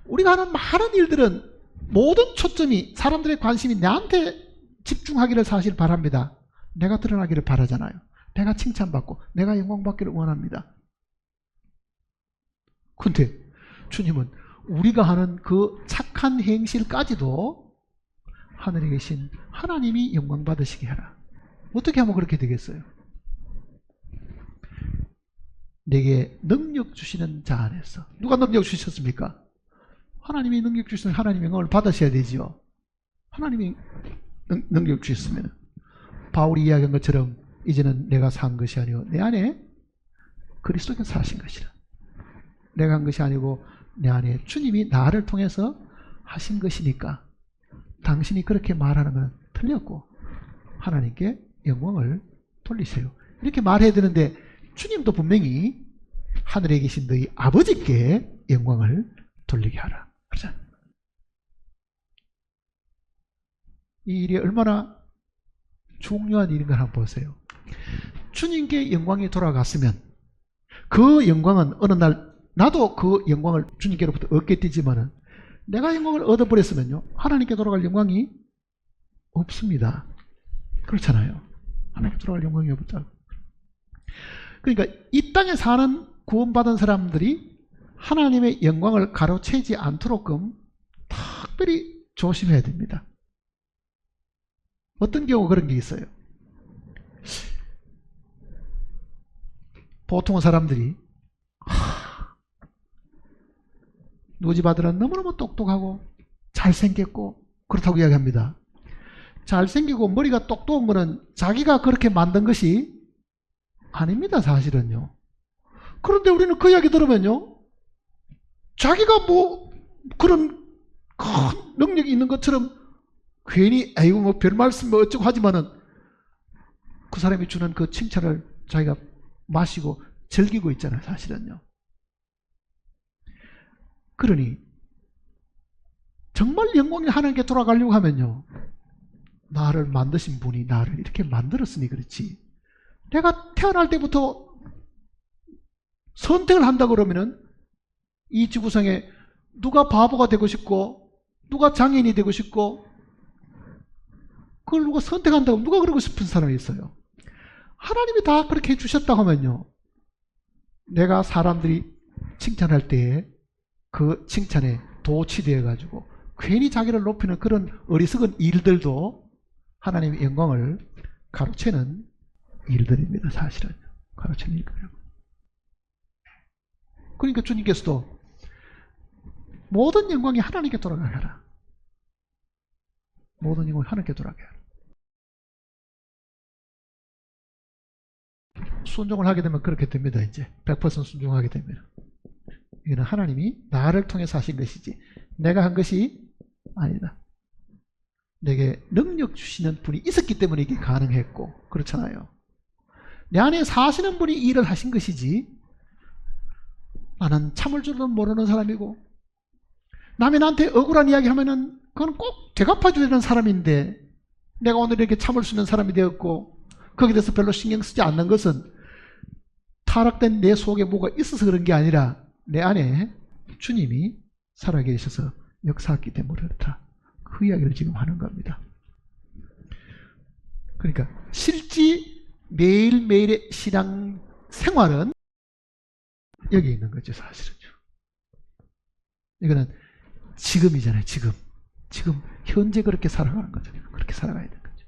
우리가 하는 많은 일들은 모든 초점이 사람들의 관심이 나한테 집중하기를 사실 바랍니다. 내가 드러나기를 바라잖아요. 내가 칭찬받고 내가 영광받기를 원합니다. 근데 주님은 우리가 하는 그 착한 행실까지도 하늘에 계신 하나님이 영광 받으시게 하라. 어떻게 하면 그렇게 되겠어요? 내게 능력 주시는 자 안에서. 누가 능력 주셨습니까? 하나님이 능력 주시면 하나님의 영광을 받으셔야 되지요. 하나님이 능력 주셨으면 바울이 이야기한 것처럼 이제는 내가 산 것이 아니오 내 안에 그리스도께서 사신 것이라. 내가 한 것이 아니고 내 안에 주님이 나를 통해서 하신 것이니까 당신이 그렇게 말하는 건 틀렸고 하나님께 영광을 돌리세요. 이렇게 말해야 되는데 주님도 분명히 하늘에 계신 너희 아버지께 영광을 돌리게 하라. 그렇죠? 이 일이 얼마나 중요한 일인가 한번 보세요. 주님께 영광이 돌아갔으면 그 영광은 어느 날 나도 그 영광을 주님께로부터 얻게 되지만은 내가 영광을 얻어버렸으면요 하나님께 돌아갈 영광이 없습니다. 그렇잖아요. 하나님께 돌아갈 영광이 없다. 그러니까 이 땅에 사는 구원받은 사람들이 하나님의 영광을 가로채지 않도록끔 특별히 조심해야 됩니다. 어떤 경우 그런 게 있어요. 보통 사람들이 누구 집 아들은 너무너무 똑똑하고 잘생겼고 그렇다고 이야기합니다. 잘생기고 머리가 똑똑한 거는 자기가 그렇게 만든 것이 아닙니다. 사실은요. 그런데 우리는 그 이야기 들으면요 자기가 뭐 그런 큰 능력이 있는 것처럼 괜히 아이고 뭐 별 말씀 뭐 어쩌고 하지만은 그 사람이 주는 그 칭찬을 자기가 마시고 즐기고 있잖아요. 사실은요. 그러니 정말 영광이 하나님께 돌아가려고 하면요 나를 만드신 분이 나를 이렇게 만들었으니 그렇지 내가 태어날 때부터 선택을 한다 그러면은 이 지구상에 누가 바보가 되고 싶고 누가 장애인이 되고 싶고 그걸 누가 선택한다고 누가 그러고 싶은 사람이 있어요. 하나님이 다 그렇게 해주셨다고 하면요 내가 사람들이 칭찬할 때에 그 칭찬에 도취되어 가지고 괜히 자기를 높이는 그런 어리석은 일들도 하나님의 영광을 가로채는 일들입니다. 사실은 가로채는 일들이에요. 그러니까 주님께서도 모든 영광이 하나님께 돌아가게 하라. 모든 영광이 하나님께 돌아가게 하라. 순종을 하게 되면 그렇게 됩니다. 이제 100% 순종하게 됩니다. 이거는 하나님이 나를 통해서 하신 것이지 내가 한 것이 아니다. 내게 능력 주시는 분이 있었기 때문에 이게 가능했고, 그렇잖아요. 내 안에 사시는 분이 일을 하신 것이지 나는 참을 줄도 모르는 사람이고, 남이 나한테 억울한 이야기 하면은 그건 꼭 되갚아줘야 되는 사람인데 내가 오늘 이렇게 참을 수 있는 사람이 되었고, 거기에 대해서 별로 신경 쓰지 않는 것은 타락된 내 속에 뭐가 있어서 그런 게 아니라 내 안에 주님이 살아계셔서 역사했기 때문에 그렇다. 그 이야기를 지금 하는 겁니다. 그러니까 실제 매일매일의 신앙 생활은 여기 있는 거죠. 사실은요. 이거는 지금이잖아요. 지금 현재 그렇게 살아가는 거죠. 그렇게 살아가야 되는 거죠.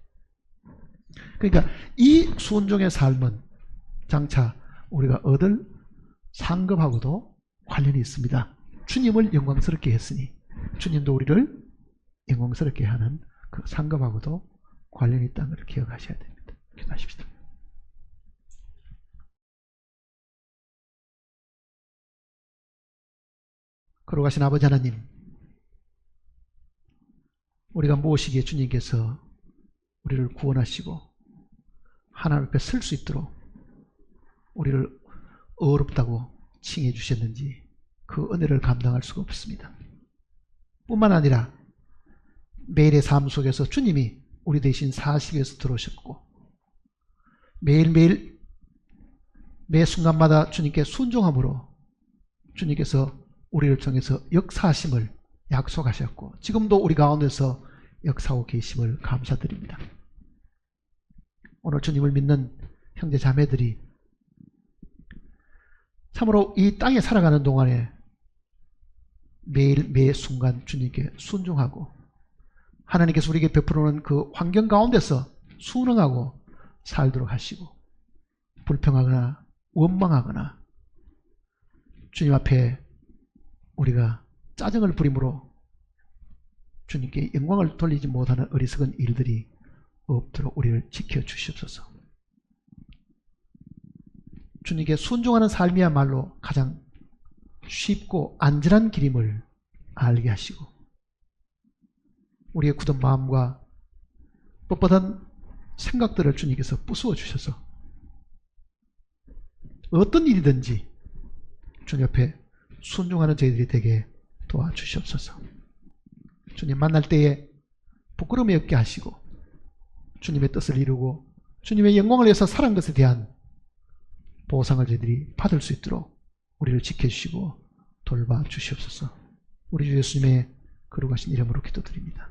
그러니까 이 순종의 삶은 장차 우리가 얻을 상급하고도 관련이 있습니다. 주님을 영광스럽게 했으니 주님도 우리를 영광스럽게 하는 그 상급하고도 관련이 있다는 걸 기억하셔야 됩니다. 기도하십시다. 걸어가신 아버지 하나님, 우리가 무엇이기에 주님께서 우리를 구원하시고 하나님 앞에 설 수 있도록 우리를 어렵다고 칭해 주셨는지 그 은혜를 감당할 수가 없습니다. 뿐만 아니라 매일의 삶 속에서 주님이 우리 대신 사시기 위해서 들어오셨고, 매일매일 매 순간마다 주님께 순종함으로 주님께서 우리를 통해서 역사하심을 약속하셨고, 지금도 우리 가운데서 역사하고 계심을 감사드립니다. 오늘 주님을 믿는 형제 자매들이 참으로 이 땅에 살아가는 동안에 매일 매 순간 주님께 순종하고 하나님께서 우리에게 베풀어놓은 그 환경 가운데서 순응하고 살도록 하시고, 불평하거나 원망하거나 주님 앞에 우리가 짜증을 부림으로 주님께 영광을 돌리지 못하는 어리석은 일들이 없도록 우리를 지켜주시옵소서. 주님께 순종하는 삶이야말로 가장 쉽고 안전한 길임을 알게 하시고, 우리의 굳은 마음과 뻣뻣한 생각들을 주님께서 부수어 주셔서 어떤 일이든지 주님 앞에 순종하는 저희들이 되게 도와주시옵소서. 주님 만날 때에 부끄러움이 없게 하시고 주님의 뜻을 이루고 주님의 영광을 위해서 살은 것에 대한 보상을 저희들이 받을 수 있도록 우리를 지켜주시고 돌봐 주시옵소서. 우리 주 예수님의 거룩하신 이름으로 기도드립니다.